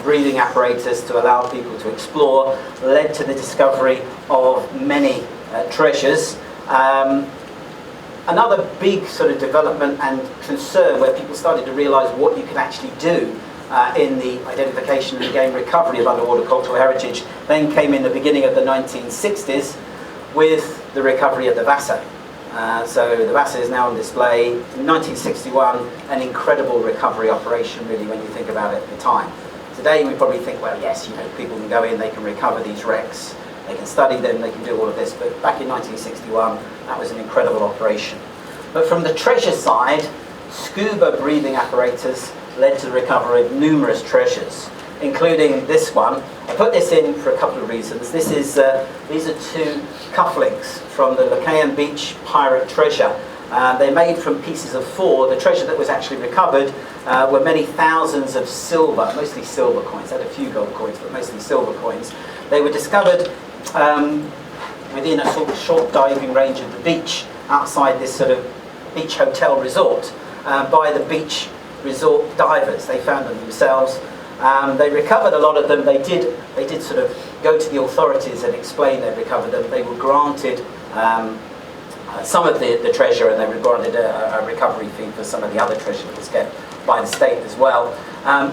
breathing apparatus to allow people to explore led to the discovery of many treasures. Another big sort of development and concern where people started to realise what you can actually do in the identification and again recovery of underwater cultural heritage then came in the beginning of the 1960s with the recovery of the Vasa. So the Vasa is now on display. In 1961, an incredible recovery operation really when you think about it at the time. Today we probably think, well yes, you know, people can go in, they can recover these wrecks, they can study them, they can do all of this, but back in 1961 that was an incredible operation. But from the treasure side, scuba breathing apparatus led to the recovery of numerous treasures, including this one. I put this in for a couple of reasons. This is these are two cufflinks from the Locayan Beach pirate treasure. They're made from pieces of four. The treasure that was actually recovered were many thousands of silver, mostly silver coins. They had a few gold coins, but mostly silver coins. They were discovered within a sort of short diving range of the beach outside this sort of beach hotel resort by the beach resort divers. They found them themselves. They recovered a lot of them. They did sort of go to the authorities and explain they'd recovered them. They were granted some of the treasure, and they granted a recovery fee for some of the other treasure that was kept by the state as well.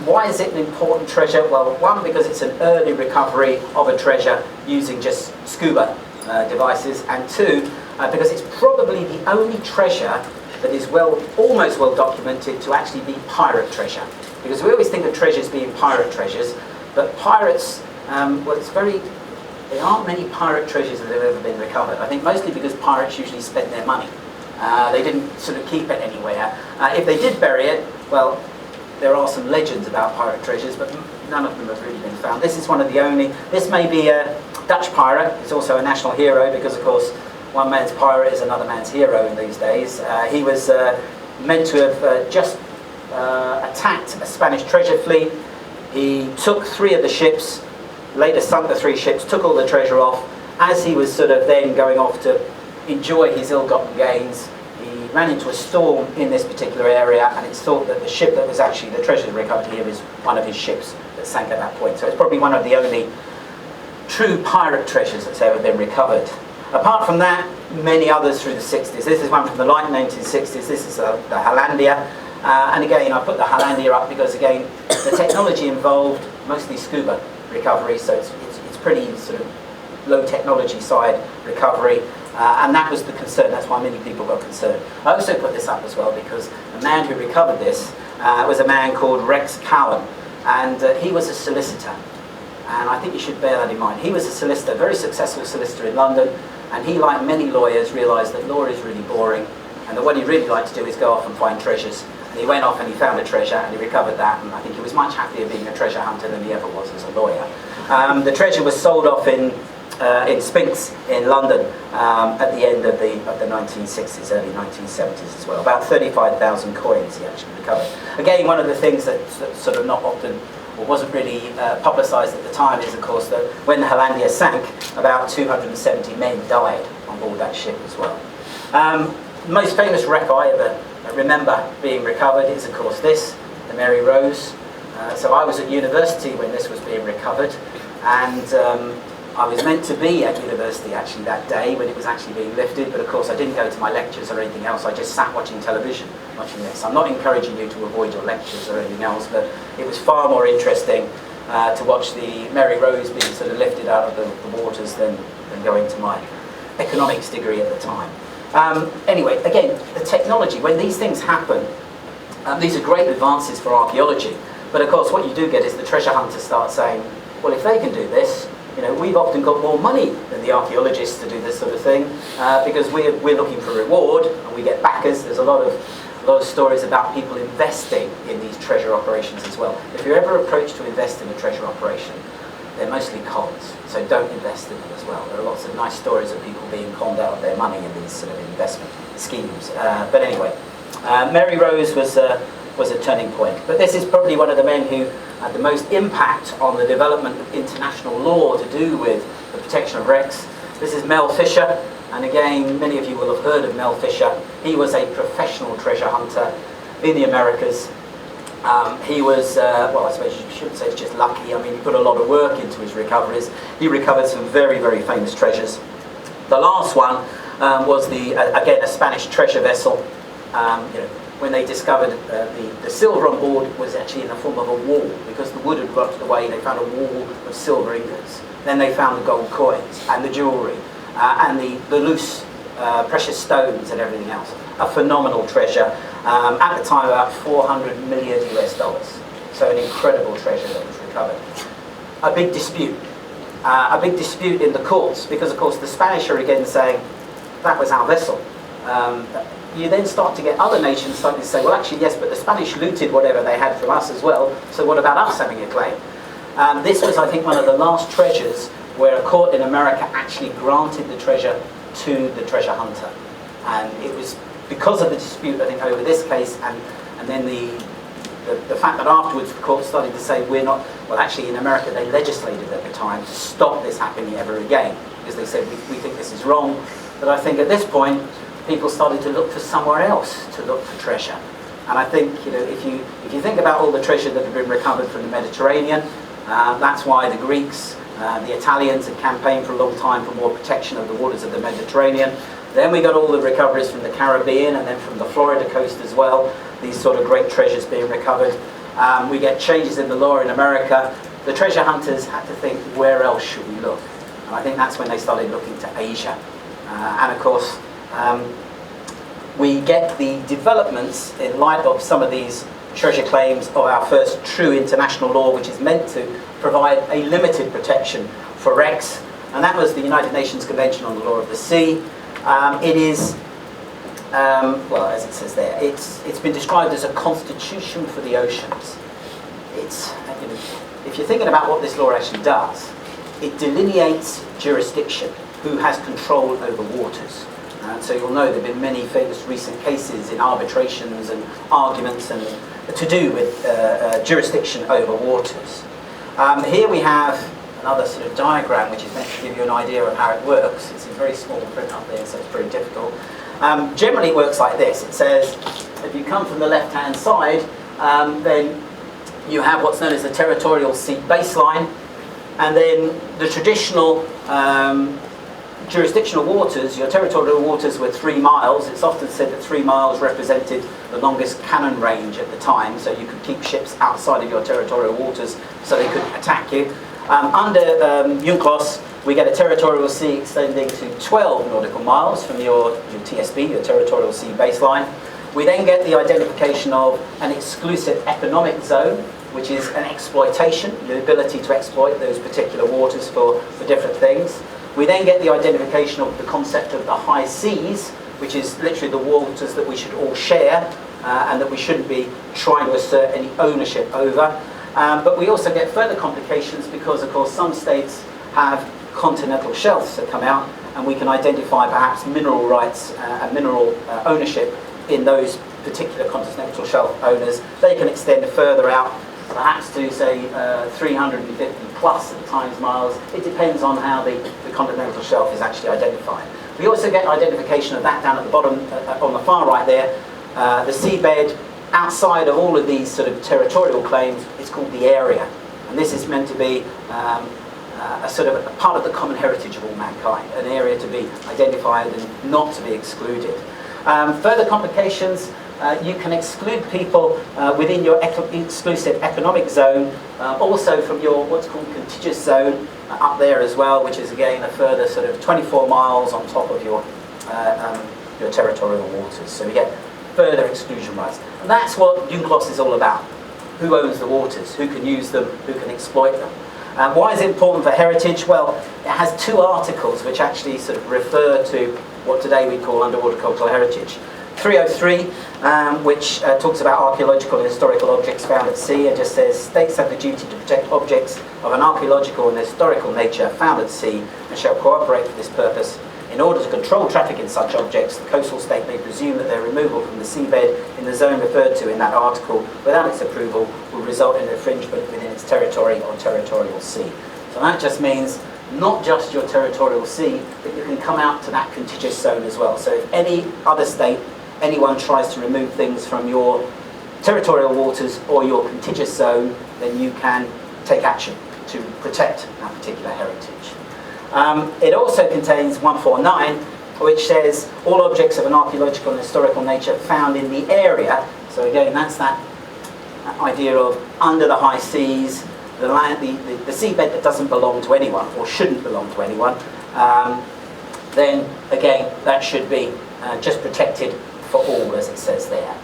Why is it an important treasure? Well, one, because it's an early recovery of a treasure using just scuba devices, and two, because it's probably the only treasure that is almost well documented to actually be pirate treasure. Because we always think of treasures being pirate treasures, but pirates, there aren't many pirate treasures that have ever been recovered. I think mostly because pirates usually spent their money. They didn't sort of keep it anywhere. If they did bury it, well, there are some legends about pirate treasures, but none of them have really been found. This is one of the only. This may be a Dutch pirate. He's also a national hero because, of course, one man's pirate is another man's hero in these days. He was meant to have just attacked a Spanish treasure fleet. He took 3 of the ships, later sunk the 3 ships, took all the treasure off. As he was sort of then going off to enjoy his ill-gotten gains, he ran into a storm in this particular area, and it's thought that the ship that was actually the treasure recovered here is one of his ships that sank at that point. So it's probably one of the only true pirate treasures that's ever been recovered. Apart from that, many others through the 60s. This is one from the late 1960s. This is the Hollandia. And again, I put the Hollandia up because, again, the technology involved mostly scuba recovery, so it's pretty sort of low technology side recovery. And that was the concern. That's why many people got concerned. I also put this up as well because the man who recovered this was a man called Rex Cowan, and he was a solicitor. And I think you should bear that in mind. He was a solicitor, a very successful solicitor in London, and he, like many lawyers, realised that law is really boring, and that what he really liked to do is go off and find treasures. And he went off and he found a treasure and he recovered that, and I think he was much happier being a treasure hunter than he ever was as a lawyer. The treasure was sold off in Spinks in London at the end of the 1960s, early 1970s as well. About 35,000 coins he actually recovered. Again, one of the things that's sort of not often, or wasn't really publicised at the time, is of course that when the Hollandia sank, about 270 men died on board that ship as well. The most famous wreck I ever remember being recovered is of course this, the Mary Rose. So I was at university when this was being recovered, and I was meant to be at university actually that day when it was actually being lifted, but of course I didn't go to my lectures or anything else. I just sat watching television, watching this. I'm not encouraging you to avoid your lectures or anything else, but it was far more interesting to watch the Mary Rose being sort of lifted out of the waters than going to my economics degree at the time. Anyway, again, the technology, when these things happen, these are great advances for archaeology, but of course what you do get is the treasure hunters start saying, well, if they can do this, you know, we've often got more money than the archaeologists to do this sort of thing because we're looking for reward and we get backers. There's a lot of stories about people investing in these treasure operations as well. If you're ever approached to invest in a treasure operation, they're mostly cons, so don't invest in them as well. There are lots of nice stories of people being conned out of their money in these sort of investment schemes. But anyway, Mary Rose was a turning point. But this is probably one of the men who had the most impact on the development of international law to do with the protection of wrecks. This is Mel Fisher, and again, many of you will have heard of Mel Fisher. He was a professional treasure hunter in the Americas. He was, well, I suppose you shouldn't say it's just lucky. I mean, he put a lot of work into his recoveries. He recovered some very, very famous treasures. The last one was again, a Spanish treasure vessel. You know, when they discovered the silver on board was actually in the form of a wall, because the wood had rotted away. They found a wall of silver ingots. Then they found the gold coins and the jewellery and the loose precious stones and everything else. A phenomenal treasure. At the time, about $400 million US. So an incredible treasure that was recovered. A big dispute in the courts, because of course the Spanish are again saying that was our vessel. You then start to get other nations starting to say, well, actually, yes, but the Spanish looted whatever they had from us as well, so what about us having a claim? This was, I think, one of the last treasures where a court in America actually granted the treasure to the treasure hunter. And it was because of the dispute, I think, over this case, and then the fact that afterwards the court started to say, we're not, well, actually, in America, they legislated at the time to stop this happening ever again, because they said, we think this is wrong. But I think at this point, people started to look for somewhere else to look for treasure. And I think, you know, if you think about all the treasure that had been recovered from the Mediterranean, that's why the Greeks, the Italians had campaigned for a long time for more protection of the waters of the Mediterranean. Then we got all the recoveries from the Caribbean and then from the Florida coast as well, these sort of great treasures being recovered. We get changes in the law in America. The treasure hunters had to think, where else should we look? And I think that's when they started looking to Asia. And of course, we get the developments in light of some of these treasure claims of our first true international law, which is meant to provide a limited protection for wrecks, and that was the United Nations Convention on the Law of the Sea. It is, well, as it says there, it's been described as a constitution for the oceans. It's, if you're thinking about what this law actually does, it delineates jurisdiction, who has control over waters. So you'll know there have been many famous recent cases in arbitrations and arguments and to do with jurisdiction over waters. Here we have another sort of diagram which is meant to give you an idea of how it works. It's in very small print up there, so it's pretty difficult. Generally it works like this. It says if you come from the left-hand side, then you have what's known as the territorial sea baseline, and then the traditional jurisdictional waters, your territorial waters were 3 miles. It's often said that 3 miles represented the longest cannon range at the time, so you could keep ships outside of your territorial waters so they couldn't attack you. Under UNCLOS, we get a territorial sea extending to 12 nautical miles from your TSB, your territorial sea baseline. We then get the identification of an exclusive economic zone, which is an exploitation, the ability to exploit those particular waters for different things. We then get the identification of the concept of the high seas, which is literally the waters that we should all share and that we shouldn't be trying to assert any ownership over. But we also get further complications because, of course, some states have continental shelves that come out, and we can identify perhaps mineral rights and mineral ownership in those particular continental shelf owners. They can extend further out, perhaps to say 350 plus at times miles. It depends on how the continental shelf is actually identified. We also get identification of that down at the bottom, on the far right there. The seabed outside of all of these sort of territorial claims is called the area, and this is meant to be a sort of a part of the common heritage of all mankind, an area to be identified and not to be excluded. Further complications. You can exclude people within your exclusive economic zone, also from your what's called contiguous zone up there as well, which is again a further sort of 24 miles on top of your territorial waters. So we get further exclusion rights. And that's what UNCLOS is all about. Who owns the waters? Who can use them? Who can exploit them? Why is it important for heritage? Well, it has 2 articles which actually sort of refer to what today we call underwater cultural heritage. 303, which talks about archaeological and historical objects found at sea, and just says states have the duty to protect objects of an archaeological and historical nature found at sea and shall cooperate for this purpose. In order to control traffic in such objects, the coastal state may presume that their removal from the seabed in the zone referred to in that article without its approval will result in infringement within its territory or territorial sea. So that just means not just your territorial sea, but you can come out to that contiguous zone as well. So if any other state, anyone tries to remove things from your territorial waters or your contiguous zone, then you can take action to protect that particular heritage. It also contains 149, which says all objects of an archaeological and historical nature found in the area. So again, that's that idea of under the high seas, the land, the seabed that doesn't belong to anyone or shouldn't belong to anyone. Then again, that should be just protected for all, as it says there.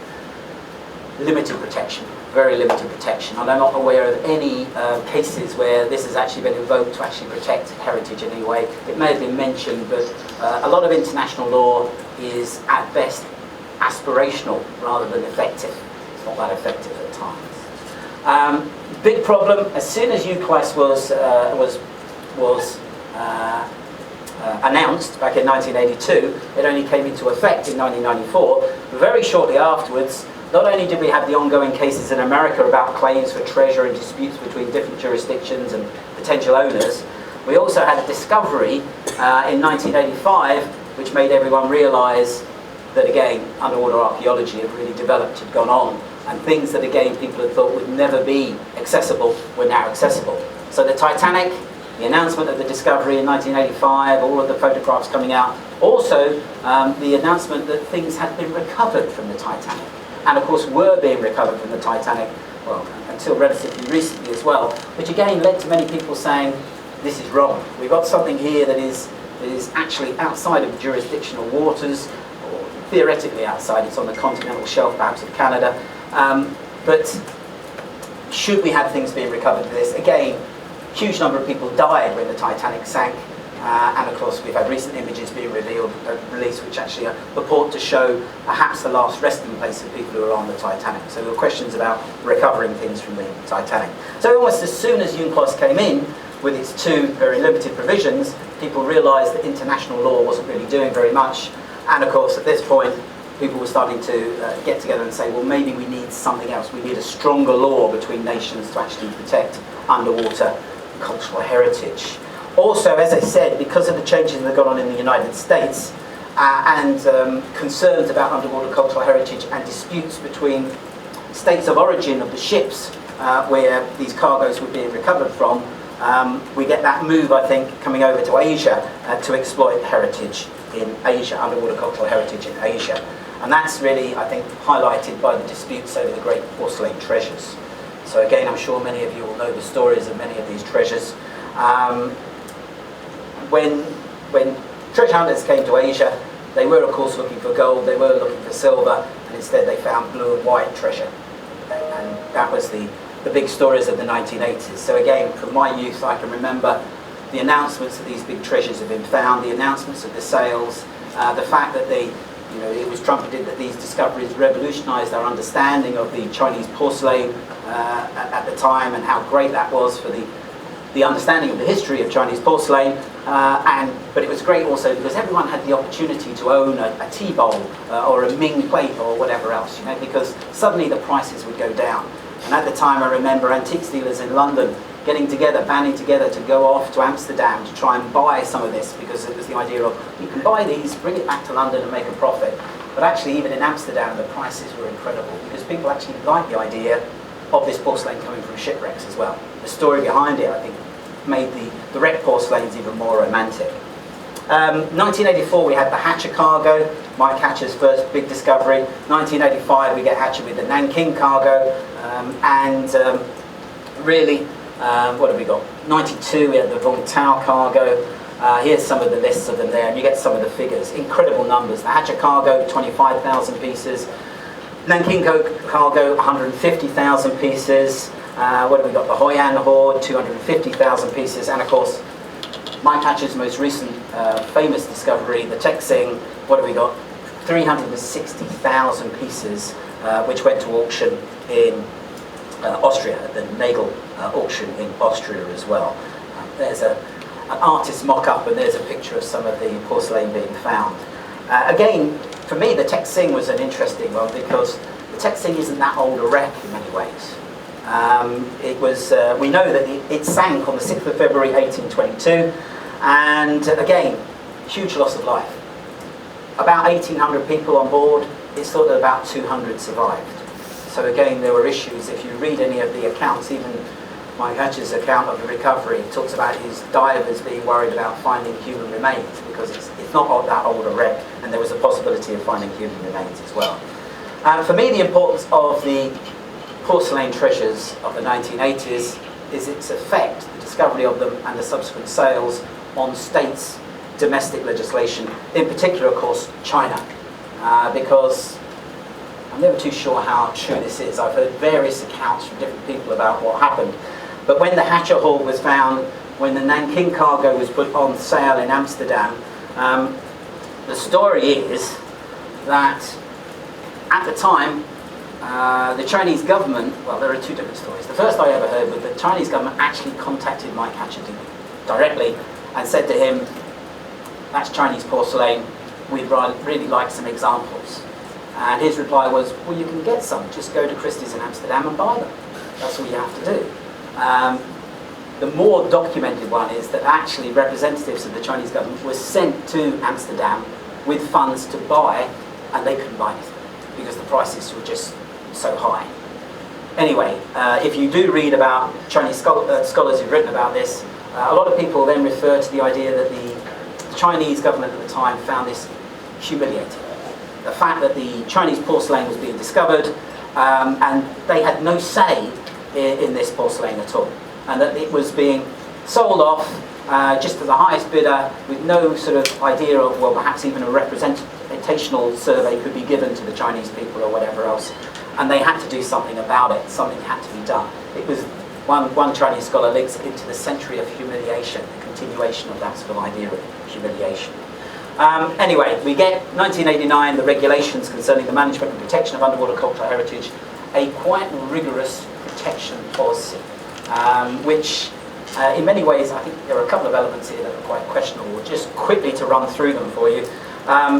Limited protection, very limited protection. And I'm not aware of any cases where this has actually been invoked to actually protect heritage in any way. It may have been mentioned, but a lot of international law is at best aspirational rather than effective. It's not that effective at times. Big problem, as soon as UNCLOS was announced back in 1982, it only came into effect in 1994. Very shortly afterwards, not only did we have the ongoing cases in America about claims for treasure and disputes between different jurisdictions and potential owners, we also had a discovery in 1985 which made everyone realise that, again, underwater archaeology had really developed, had gone on, and things that, again, people had thought would never be accessible were now accessible. So the Titanic The announcement of the discovery in 1985, all of the photographs coming out. Also, the announcement that things had been recovered from the Titanic, and of course were being recovered from the Titanic, well, until relatively recently as well, which again led to many people saying, this is wrong. We've got something here that is actually outside of jurisdictional waters, or theoretically outside. It's on the continental shelf, perhaps, of Canada. But should we have things being recovered for this? Again, huge number of people died when the Titanic sank. And of course, we've had recent images being released, which actually purport to show perhaps the last resting place of people who were on the Titanic. So there were questions about recovering things from the Titanic. So almost as soon as UNCLOS came in, with its two very limited provisions, people realised that international law wasn't really doing very much. And of course, at this point, people were starting to get together and say, well, maybe we need something else. We need a stronger law between nations to actually protect underwater cultural heritage. Also, as I said, because of the changes that have gone on in the United States and concerns about underwater cultural heritage and disputes between states of origin of the ships where these cargoes were being recovered from, we get that move, I think, coming over to Asia to exploit heritage in Asia, underwater cultural heritage in Asia. And that's really, I think, highlighted by the disputes over the great porcelain treasures. So again, I'm sure many of you will know the stories of many of these treasures. When treasure hunters came to Asia, they were of course looking for gold, they were looking for silver, and instead they found blue and white treasure. And that was the big stories of the 1980s. So again, from my youth, I can remember the announcements that these big treasures have been found, the announcements of the sales, the fact that it was trumpeted that these discoveries revolutionized our understanding of the Chinese porcelain at the time, and how great that was for the understanding of the history of Chinese porcelain. But it was great also because everyone had the opportunity to own a tea bowl or a Ming plate or whatever else, because suddenly the prices would go down. And at the time, I remember antiques dealers in London getting together, banding together to go off to Amsterdam to try and buy some of this, because it was the idea of, you can buy these, bring it back to London and make a profit. But actually, even in Amsterdam, the prices were incredible, because people actually liked the idea of this porcelain coming from shipwrecks as well. The story behind it, I think, made the wrecked porcelains even more romantic. 1984, we had the Hatcher cargo, Mike Hatcher's first big discovery. 1985, we get Hatcher with the Nanking cargo, really, what have we got? 92, we had the Vung Tau cargo. Here's some of the lists of them there, and you get some of the figures. Incredible numbers. The Hatcher cargo, 25,000 pieces. Nanking cargo, 150,000 pieces. What have we got? The Hoi An hoard, 250,000 pieces. And of course, Mike Hatcher's most recent famous discovery, the Tek Sing, what have we got? 360,000 pieces, which went to auction in Austria, at the Nagel auction in Austria as well. There's an artist's mock-up, and there's a picture of some of the porcelain being found. Again, for me, the Tek Sing was an interesting one, because the Tek Sing isn't that old a wreck in many ways. We know that it sank on the 6th of February 1822, and again, huge loss of life. About 1,800 people on board. It's thought that about 200 survived. So again, there were issues. If you read any of the accounts, even Mike Hatcher's account of the recovery, it talks about his divers being worried about finding human remains, because it's not that old a wreck, and there was a possibility of finding human remains as well. For me, the importance of the porcelain treasures of the 1980s is its effect, the discovery of them and the subsequent sales, on states' domestic legislation, in particular, of course, China, because I'm never too sure how true this is. I've heard various accounts from different people about what happened. But when the Hatcher hoard was found, when the Nanking cargo was put on sale in Amsterdam, the story is that at the time, the Chinese government, well, there are two different stories. The first I ever heard was the Chinese government actually contacted Mike Hatcher directly and said to him, that's Chinese porcelain, we'd really like some examples. And his reply was, well, you can get some, just go to Christie's in Amsterdam and buy them. That's all you have to do. The more documented one is that actually representatives of the Chinese government were sent to Amsterdam with funds to buy, and they couldn't buy anything because the prices were just so high. Anyway, if you do read about Chinese scholars who've written about this, A lot of people then refer to the idea that the Chinese government at the time found this humiliating. The fact that the Chinese porcelain was being discovered and they had no say in this porcelain at all, and that it was being sold off just to the highest bidder with no sort of idea of, well, perhaps even a representational survey could be given to the Chinese people or whatever else, and they had to do something about it. Something had to be done. It was, one Chinese scholar links it into the century of humiliation, the continuation of that sort of idea of humiliation. Anyway, we get 1989, the regulations concerning the management and protection of underwater cultural heritage, a quite rigorous protection policy, which in many ways, I think there are a couple of elements here that are quite questionable. Just quickly to run through them for you.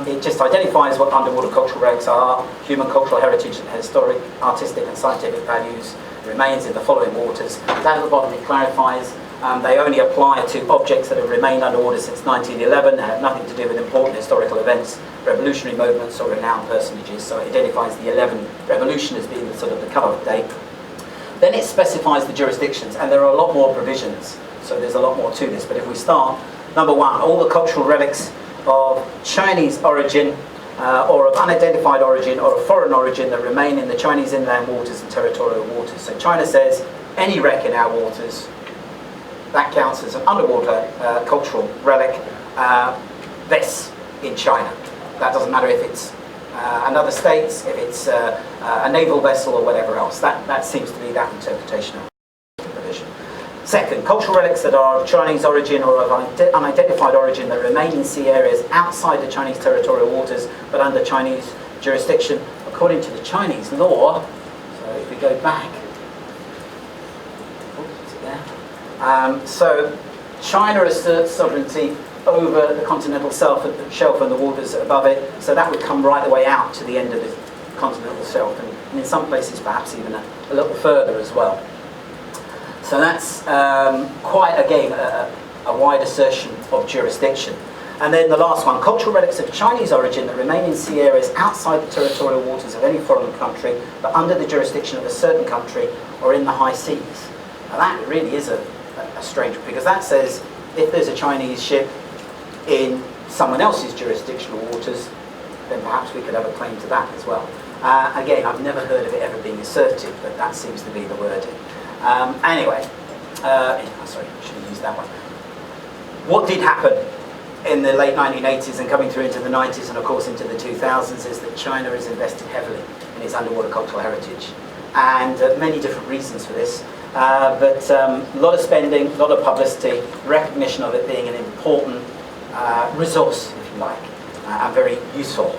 It just identifies what underwater cultural relics are, human cultural heritage and historic, artistic and scientific values, remains in the following waters. Down at the bottom it clarifies they only apply to objects that have remained underwater since 1911, and have nothing to do with important historical events, revolutionary movements or renowned personages. So it identifies the 11 revolution as being the sort of the cut-off date. Then it specifies the jurisdictions, and there are a lot more provisions, so there's a lot more to this. But if we start, number one, all the cultural relics of Chinese origin or of unidentified origin or of foreign origin that remain in the Chinese inland waters and territorial waters. So China says any wreck in our waters, that counts as an underwater cultural relic, this in China. That doesn't matter if it's another state, if it's a naval vessel or whatever else. That seems to be that interpretation of the provision. Second, cultural relics that are of Chinese origin or of unidentified origin that remain in sea areas outside the Chinese territorial waters but under Chinese jurisdiction according to the Chinese law. So if we go back, is it there? So China asserts sovereignty over the continental shelf and the waters above it, so that would come right the way out to the end of the continental shelf, and in some places perhaps even a little further as well. So that's quite, again, a wide assertion of jurisdiction. And then the last one, cultural relics of Chinese origin that remain in sea areas outside the territorial waters of any foreign country, but under the jurisdiction of a certain country or in the high seas. Now that really is a strange, because that says if there's a Chinese ship in someone else's jurisdictional waters, then perhaps we could have a claim to that as well. Again, I've never heard of it ever being asserted, but that seems to be the wording. Anyway, sorry, I should have used that one. What did happen in the late 1980s and coming through into the 90s and of course into the 2000s is that China has invested heavily in its underwater cultural heritage. And many different reasons for this. But a lot of spending, a lot of publicity, recognition of it being an important resource, if you like, and very useful.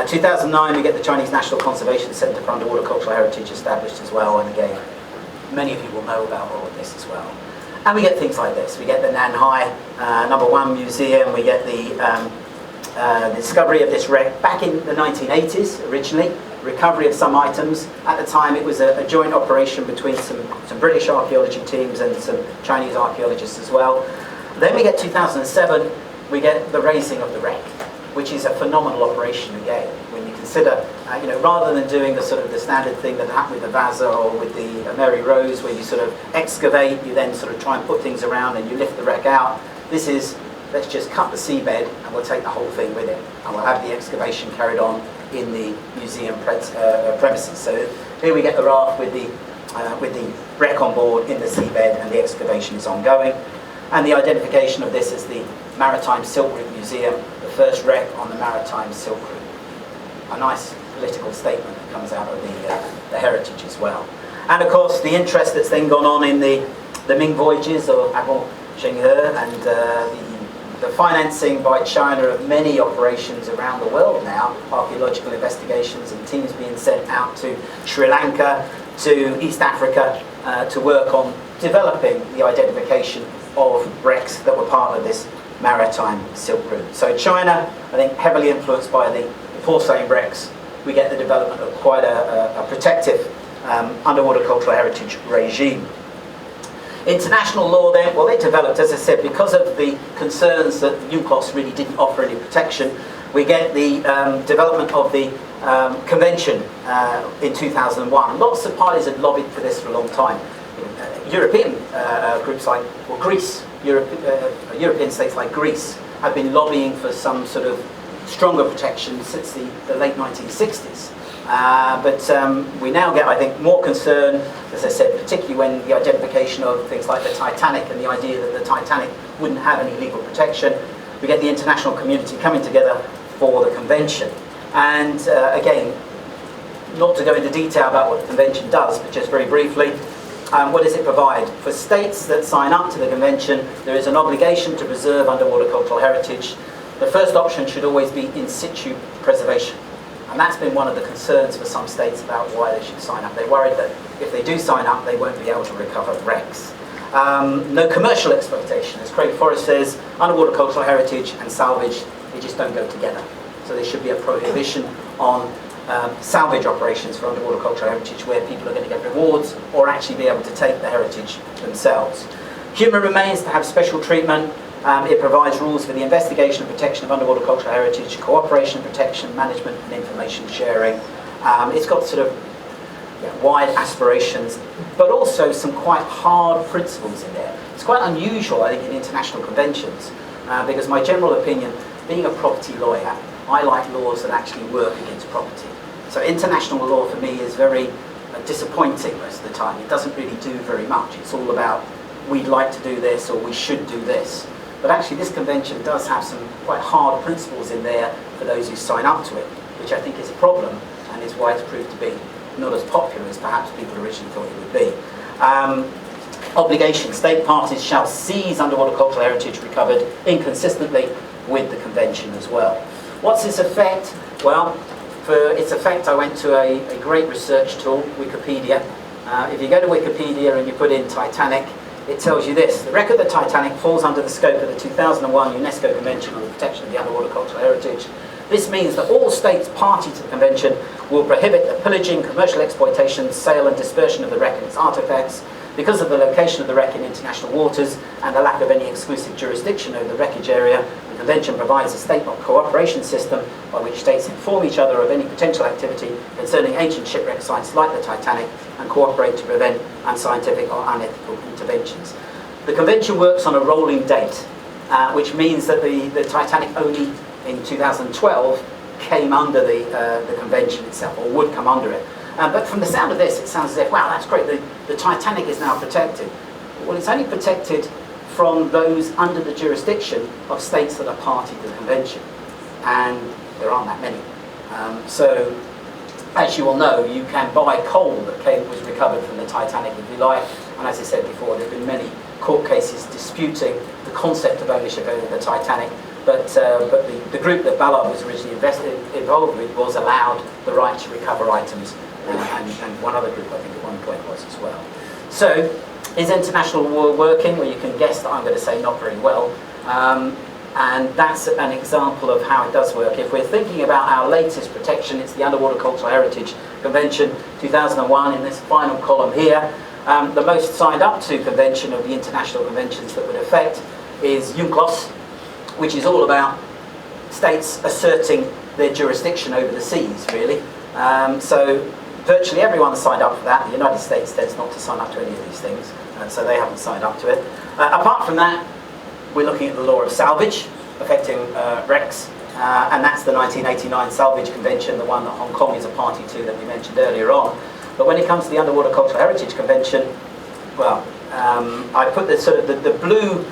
2009, we get the Chinese National Conservation Center for Underwater Cultural Heritage established as well, and again, many of you will know about all of this as well. And we get things like this. We get the Nanhai #1 museum, we get the discovery of this wreck back in the 1980s originally, recovery of some items. At the time it was a joint operation between some British archaeology teams and some Chinese archaeologists as well. Then we get 2007, we get the raising of the wreck, which is a phenomenal operation again. When you consider, rather than doing the standard thing that happened with the Vasa or with the Mary Rose, where you sort of excavate, you then sort of try and put things around and you lift the wreck out. This is, let's just cut the seabed and we'll take the whole thing with it. And we'll have the excavation carried on in the museum premises. So here we get the raft with the wreck on board in the seabed, and the excavation is ongoing. And the identification of this as the Maritime Silk Route Museum, the first wreck on the Maritime Silk Route. A nice political statement that comes out of the heritage as well. And of course, the interest that's then gone on in the Ming voyages of Admiral Zheng He and the financing by China of many operations around the world now, archaeological investigations and teams being sent out to Sri Lanka, to East Africa, to work on developing the identification of wrecks that were part of this Maritime Silk Route. So China, I think, heavily influenced by the porcelain wrecks, we get the development of quite a protective underwater cultural heritage regime. International law then, well, they developed, as I said, because of the concerns that UNCLOS really didn't offer any protection. We get the development of the convention in 2001. Lots of parties had lobbied for this for a long time. European groups like, well, Greece, European states like Greece have been lobbying for some sort of stronger protection since the late 1960s. But we now get, I think, more concern, as I said, particularly when the identification of things like the Titanic and the idea that the Titanic wouldn't have any legal protection. We get the international community coming together for the convention. And again, not to go into detail about what the convention does, but just very briefly, what does it provide? For states that sign up to the convention, there is an obligation to preserve underwater cultural heritage. The first option should always be in situ preservation. And that's been one of the concerns for some states about why they should sign up. They're worried that if they do sign up, they won't be able to recover wrecks. No commercial exploitation. As Craig Forrest says, underwater cultural heritage and salvage, they just don't go together. So there should be a prohibition on salvage operations for underwater cultural heritage where people are going to get rewards or actually be able to take the heritage themselves. Human remains to have special treatment. It provides rules for the investigation and protection of underwater cultural heritage, cooperation, protection, management and information sharing. It's got sort of wide aspirations, but also some quite hard principles in there. It's quite unusual, I think, in international conventions, because my general opinion, being a property lawyer, I like laws that actually work against property. So international law for me is very disappointing most of the time. It doesn't really do very much. It's all about we'd like to do this or we should do this. But actually this convention does have some quite hard principles in there for those who sign up to it, which I think is a problem and is why it's proved to be not as popular as perhaps people originally thought it would be. Obligation. State parties shall seize underwater cultural heritage recovered inconsistently with the convention as well. What's its effect? Well, for its effect, I went to a great research tool, Wikipedia. If you go to Wikipedia and you put in Titanic, it tells you this: the wreck of the Titanic falls under the scope of the 2001 UNESCO Convention on the Protection of the Underwater Cultural Heritage. This means that all states party to the convention will prohibit the pillaging, commercial exploitation, sale and dispersion of the wreck and its artefacts. Because of the location of the wreck in international waters and the lack of any exclusive jurisdiction over the wreckage area, the convention provides a state cooperation system by which states inform each other of any potential activity concerning ancient shipwreck sites like the Titanic and cooperate to prevent unscientific or unethical interventions. The convention works on a rolling date, which means that the Titanic only in 2012 came under the convention itself, or would come under it. But from the sound of this, it sounds as if, wow, that's great, the Titanic is now protected. Well, it's only protected from those under the jurisdiction of states that are party to the convention. And there aren't that many. So, as you all know, you can buy coal that was recovered from the Titanic if you like. And as I said before, there have been many court cases disputing the concept of ownership over the Titanic. But the group that Ballard was originally involved with was allowed the right to recover items, and one other group, I think, at one point was as well. So, is international law working? Well, you can guess that I'm going to say not very well. And that's an example of how it does work. If we're thinking about our latest protection, it's the Underwater Cultural Heritage Convention 2001 in this final column here. The most signed up to convention of the international conventions that would affect is UNCLOS, which is all about states asserting their jurisdiction over the seas, really. So virtually everyone signed up for that. The United States tends not to sign up to any of these things, so they haven't signed up to it. Apart from that, we're looking at the law of salvage affecting wrecks, and that's the 1989 Salvage Convention, the one that Hong Kong is a party to that we mentioned earlier on. But when it comes to the Underwater Cultural Heritage Convention, well, I put the sort of the blue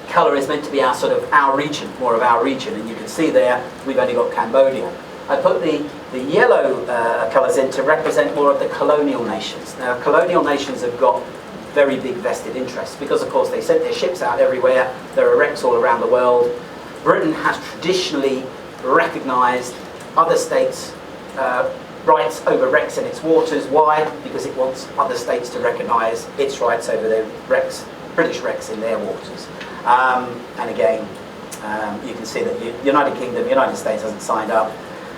colour is meant to be our region, more of our region, and you can see there we've only got Cambodia. I put the yellow colours in to represent more of the colonial nations. Now, colonial nations have got very big vested interests because, of course, they sent their ships out everywhere. There are wrecks all around the world. Britain has traditionally recognised other states' rights over wrecks in its waters. Why? Because it wants other states to recognise its rights over their wrecks, British wrecks in their waters. And again, you can see that the United Kingdom, United States hasn't signed up.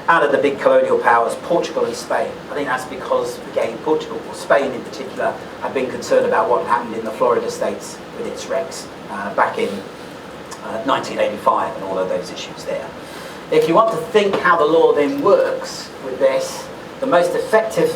Out of the big colonial powers, Portugal and Spain. I think that's because, again, Portugal, or Spain in particular, have been concerned about what happened in the Florida states with its wrecks back in 1985 and all of those issues there. If you want to think how the law then works with this, the most effective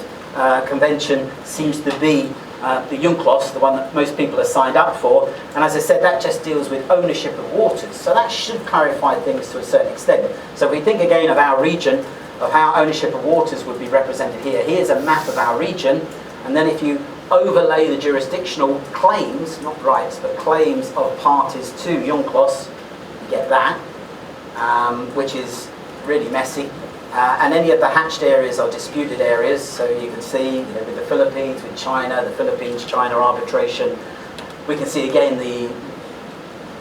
convention seems to be the UNCLOS, the one that most people are signed up for. And as I said, that just deals with ownership of waters. So that should clarify things to a certain extent. So if we think again of our region, of how ownership of waters would be represented here. Here's a map of our region. And then if you overlay the jurisdictional claims, not rights, but claims of parties to UNCLOS, you get that, which is really messy. And any of the hatched areas are disputed areas. So you can see, with the Philippines, with China, the Philippines-China arbitration. We can see again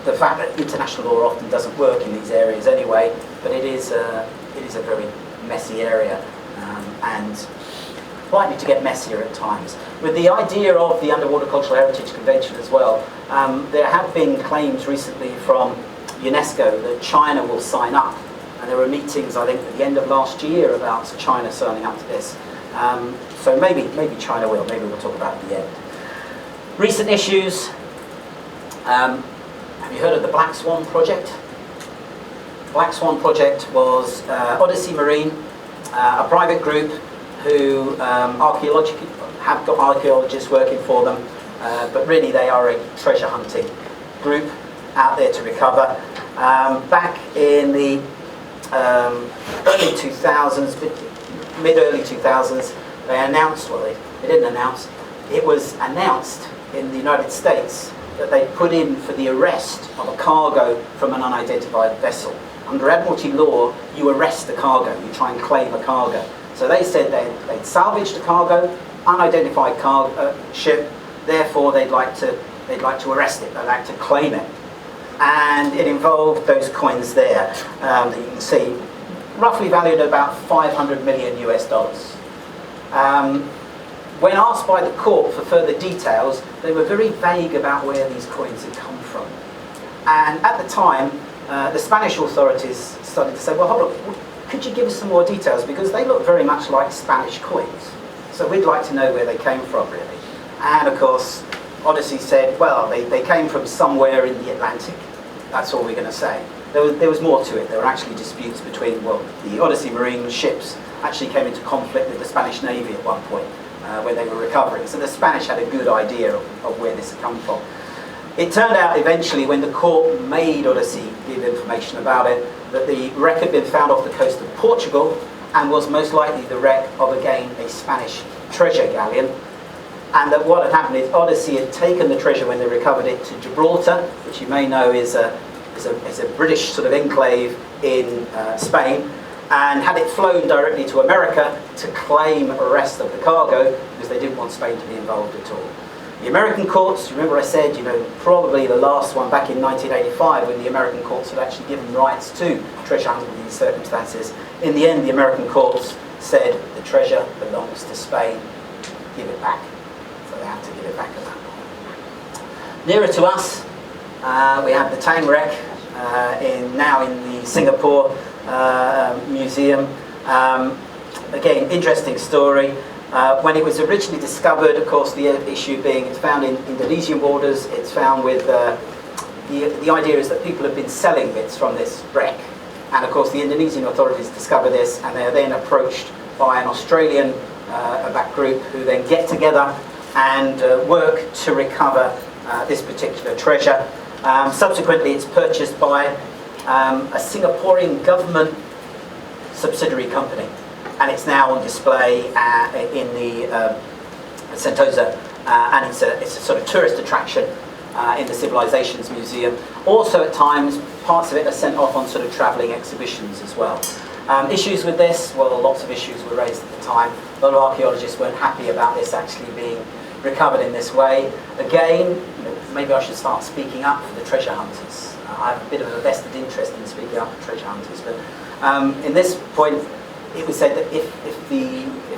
the fact that international law often doesn't work in these areas anyway, but it is a very messy area and likely to get messier at times. With the idea of the Underwater Cultural Heritage Convention as well, there have been claims recently from UNESCO that China will sign up. And there were meetings, I think, at the end of last year about China signing up to this. So maybe China will. Maybe we'll talk about it at the end. Recent issues. Have you heard of the Black Swan Project? Black Swan Project was Odyssey Marine, a private group who have got archaeologists working for them, but really they are a treasure hunting group out there to recover. Back in the early 2000s, mid-early 2000s, they announced, well, they didn't announce, it was announced in the United States that they put in for the arrest of a cargo from an unidentified vessel. Under Admiralty law, you arrest the cargo, you try and claim a cargo. So they said they'd salvaged the cargo, unidentified ship, therefore they'd like to arrest it, they'd like to claim it. And it involved those coins there that you can see, roughly valued at about 500 million US dollars. When asked by the court for further details, they were very vague about where these coins had come from. And at the time, the Spanish authorities started to say, well, hold on, could you give us some more details? Because they look very much like Spanish coins. So we'd like to know where they came from, really. And of course, Odyssey said, well, they came from somewhere in the Atlantic. That's all we're going to say. There was more to it. There were actually disputes between, well, the Odyssey Marine ships actually came into conflict with the Spanish Navy at one point when they were recovering. So the Spanish had a good idea of where this had come from. It turned out eventually, when the court made Odyssey give information about it, that the wreck had been found off the coast of Portugal and was most likely the wreck of, again, a Spanish treasure galleon. And that what had happened is Odyssey had taken the treasure when they recovered it to Gibraltar, which you may know is a British sort of enclave in Spain, and had it flown directly to America to claim arrest of the cargo because they didn't want Spain to be involved at all. The American courts, remember I said, probably the last one back in 1985 when the American courts had actually given rights to treasure hunting in these circumstances. In the end, the American courts said the treasure belongs to Spain, give it back. So they had to give it back at that point. Nearer to us, we have the Tang wreck now in the Singapore Museum. Again, interesting story. When it was originally discovered, of course, the issue being it's found in Indonesian waters, it's found with, the idea is that people have been selling bits from this wreck. And of course, the Indonesian authorities discover this, and they are then approached by an Australian back group who then get together and work to recover this particular treasure. Subsequently, it's purchased by a Singaporean government subsidiary company. And it's now on display in the Sentosa, and it's a sort of tourist attraction in the Civilizations Museum. Also, at times, parts of it are sent off on sort of travelling exhibitions as well. Issues with this, well, lots of issues were raised at the time. A lot of archaeologists weren't happy about this actually being recovered in this way. Again, maybe I should start speaking up for the treasure hunters. I have a bit of a vested interest in speaking up for treasure hunters, but in this point, it was said that if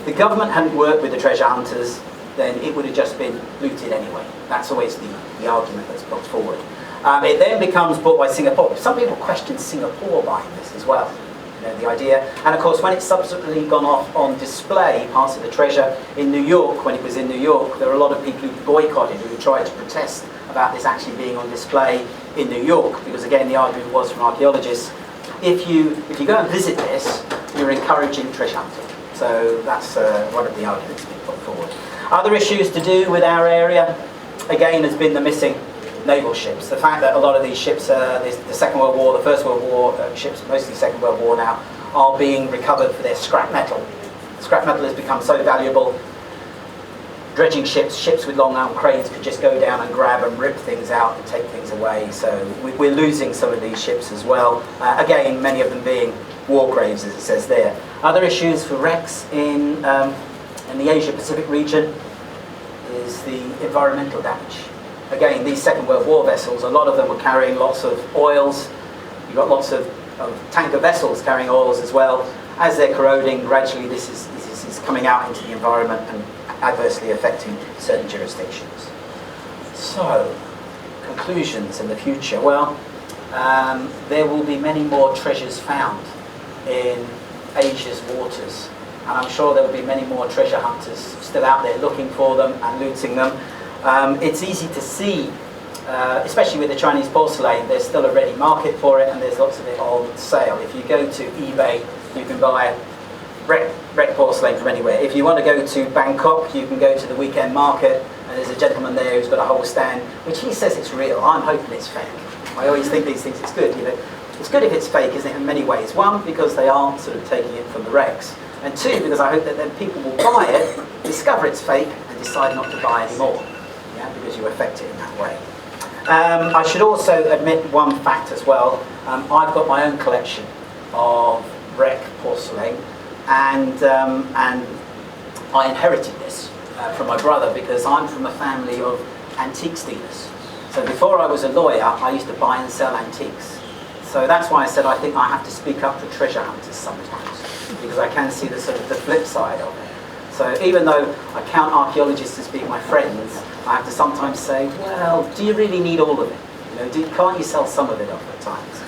the government hadn't worked with the treasure hunters, then it would have just been looted anyway. That's always the argument that's put forward. It then becomes bought by Singapore. Some people question Singapore buying this as well. The idea. And of course, when it's subsequently gone off on display, parts of the treasure in New York, when it was in New York, there were a lot of people who boycotted, who tried to protest about this actually being on display in New York, because again, the argument was from archaeologists, if you go and visit this, you're encouraging treasure hunting. So that's one of the arguments being put forward. Other issues to do with our area, again, has been the missing naval ships. The fact that a lot of these ships, the Second World War, the First World War ships, mostly Second World War now, are being recovered for their scrap metal. Scrap metal has become so valuable. Dredging ships with long arm cranes could just go down and grab and rip things out and take things away. So we're losing some of these ships as well. Again, many of them being war graves, as it says there. Other issues for wrecks in the Asia-Pacific region is the environmental damage. Again, these Second World War vessels, a lot of them were carrying lots of oils. You've got lots of tanker vessels carrying oils as well. As they're corroding, gradually this is coming out into the environment and adversely affecting certain jurisdictions. So, conclusions in the future. Well, there will be many more treasures found in Asia's waters, and I'm sure there will be many more treasure hunters still out there looking for them and looting them. It's easy to see, especially with the Chinese porcelain, there's still a ready market for it and there's lots of it on sale. If you go to eBay, you can buy wreck porcelain from anywhere. If you want to go to Bangkok, you can go to the weekend market, and there's a gentleman there who's got a whole stand, which he says it's real. I'm hoping it's fake. I always think these things, it's good, you know. It's good if it's fake, isn't it, in many ways. One, because they aren't sort of taking it from the wrecks. And two, because I hope that then people will buy it, discover it's fake, and decide not to buy anymore. Yeah, because you affect it in that way. I should also admit one fact as well. I've got my own collection of wreck porcelain. And I inherited this from my brother because I'm from a family of antiques dealers. So before I was a lawyer, I used to buy and sell antiques. So that's why I said I think I have to speak up for treasure hunters sometimes, because I can see the sort of the flip side of it. So even though I count archaeologists as being my friends, I have to sometimes say, well, do you really need all of it? You know, can't you sell some of it off at times?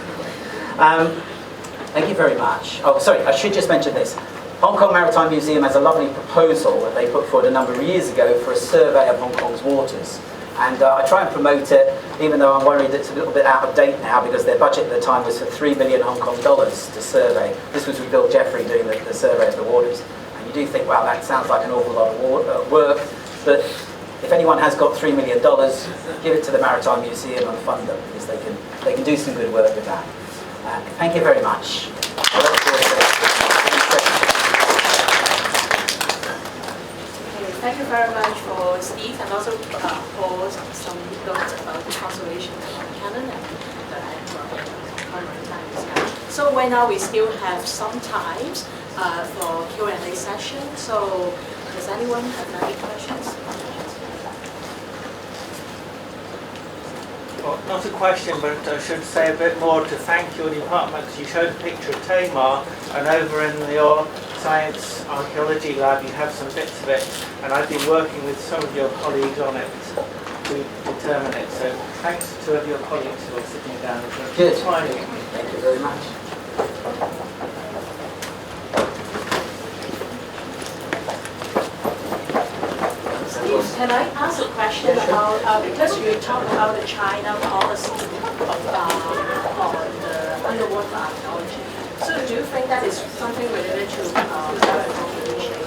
Thank you very much. Oh, sorry, I should just mention this. Hong Kong Maritime Museum has a lovely proposal that they put forward a number of years ago for a survey of Hong Kong's waters. And I try and promote it, even though I'm worried it's a little bit out of date now, because their budget at the time was for 3 billion Hong Kong dollars to survey. This was with Bill Jeffrey doing the survey of the waters. And you do think, wow, that sounds like an awful lot of work. But if anyone has got $3 million, give it to the Maritime Museum and fund them, because they can do some good work with that. Thank you very much. Thank you very much for Steve and also for some notes about the conservation of canon and the So right now we still have some time for Q&A session. So does anyone have any questions? Well, not a question, but I should say a bit more to thank your department, because you showed a picture of Tamar, and over in your science archaeology lab you have some bits of it, and I've been working with some of your colleagues on it to determine it. So thanks to two of your colleagues who are sitting down and smiling at me. Thank you very much. Can I ask a question about, because you talked about the China policy on the underwater archaeology. So do you think that is something related to population?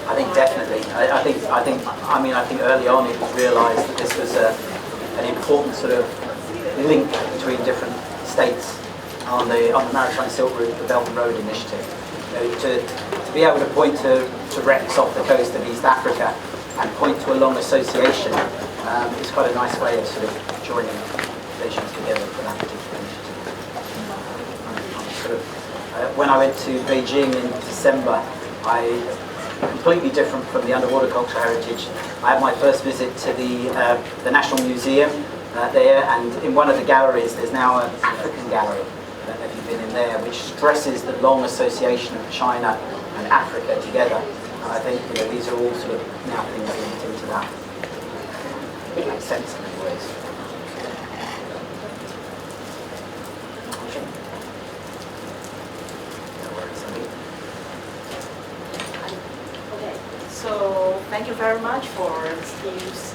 I think definitely. I think early on it was realised that this was an important sort of link between different states on the Maritime Silk Route, the Belt and Road Initiative. You know, to be able to point to wrecks off the coast of East Africa and point to a long association is quite a nice way of sort of joining nations together for that particular initiative. When I went to Beijing in December, completely different from the underwater cultural heritage. I had my first visit to the National Museum there, and in one of the galleries there's now an African gallery. I don't know if you've been in there, which stresses the long association of China and Africa together. I think these are all sort of now things linked into that. It makes sense in many ways. No worries, Okay, so thank you very much for Steve's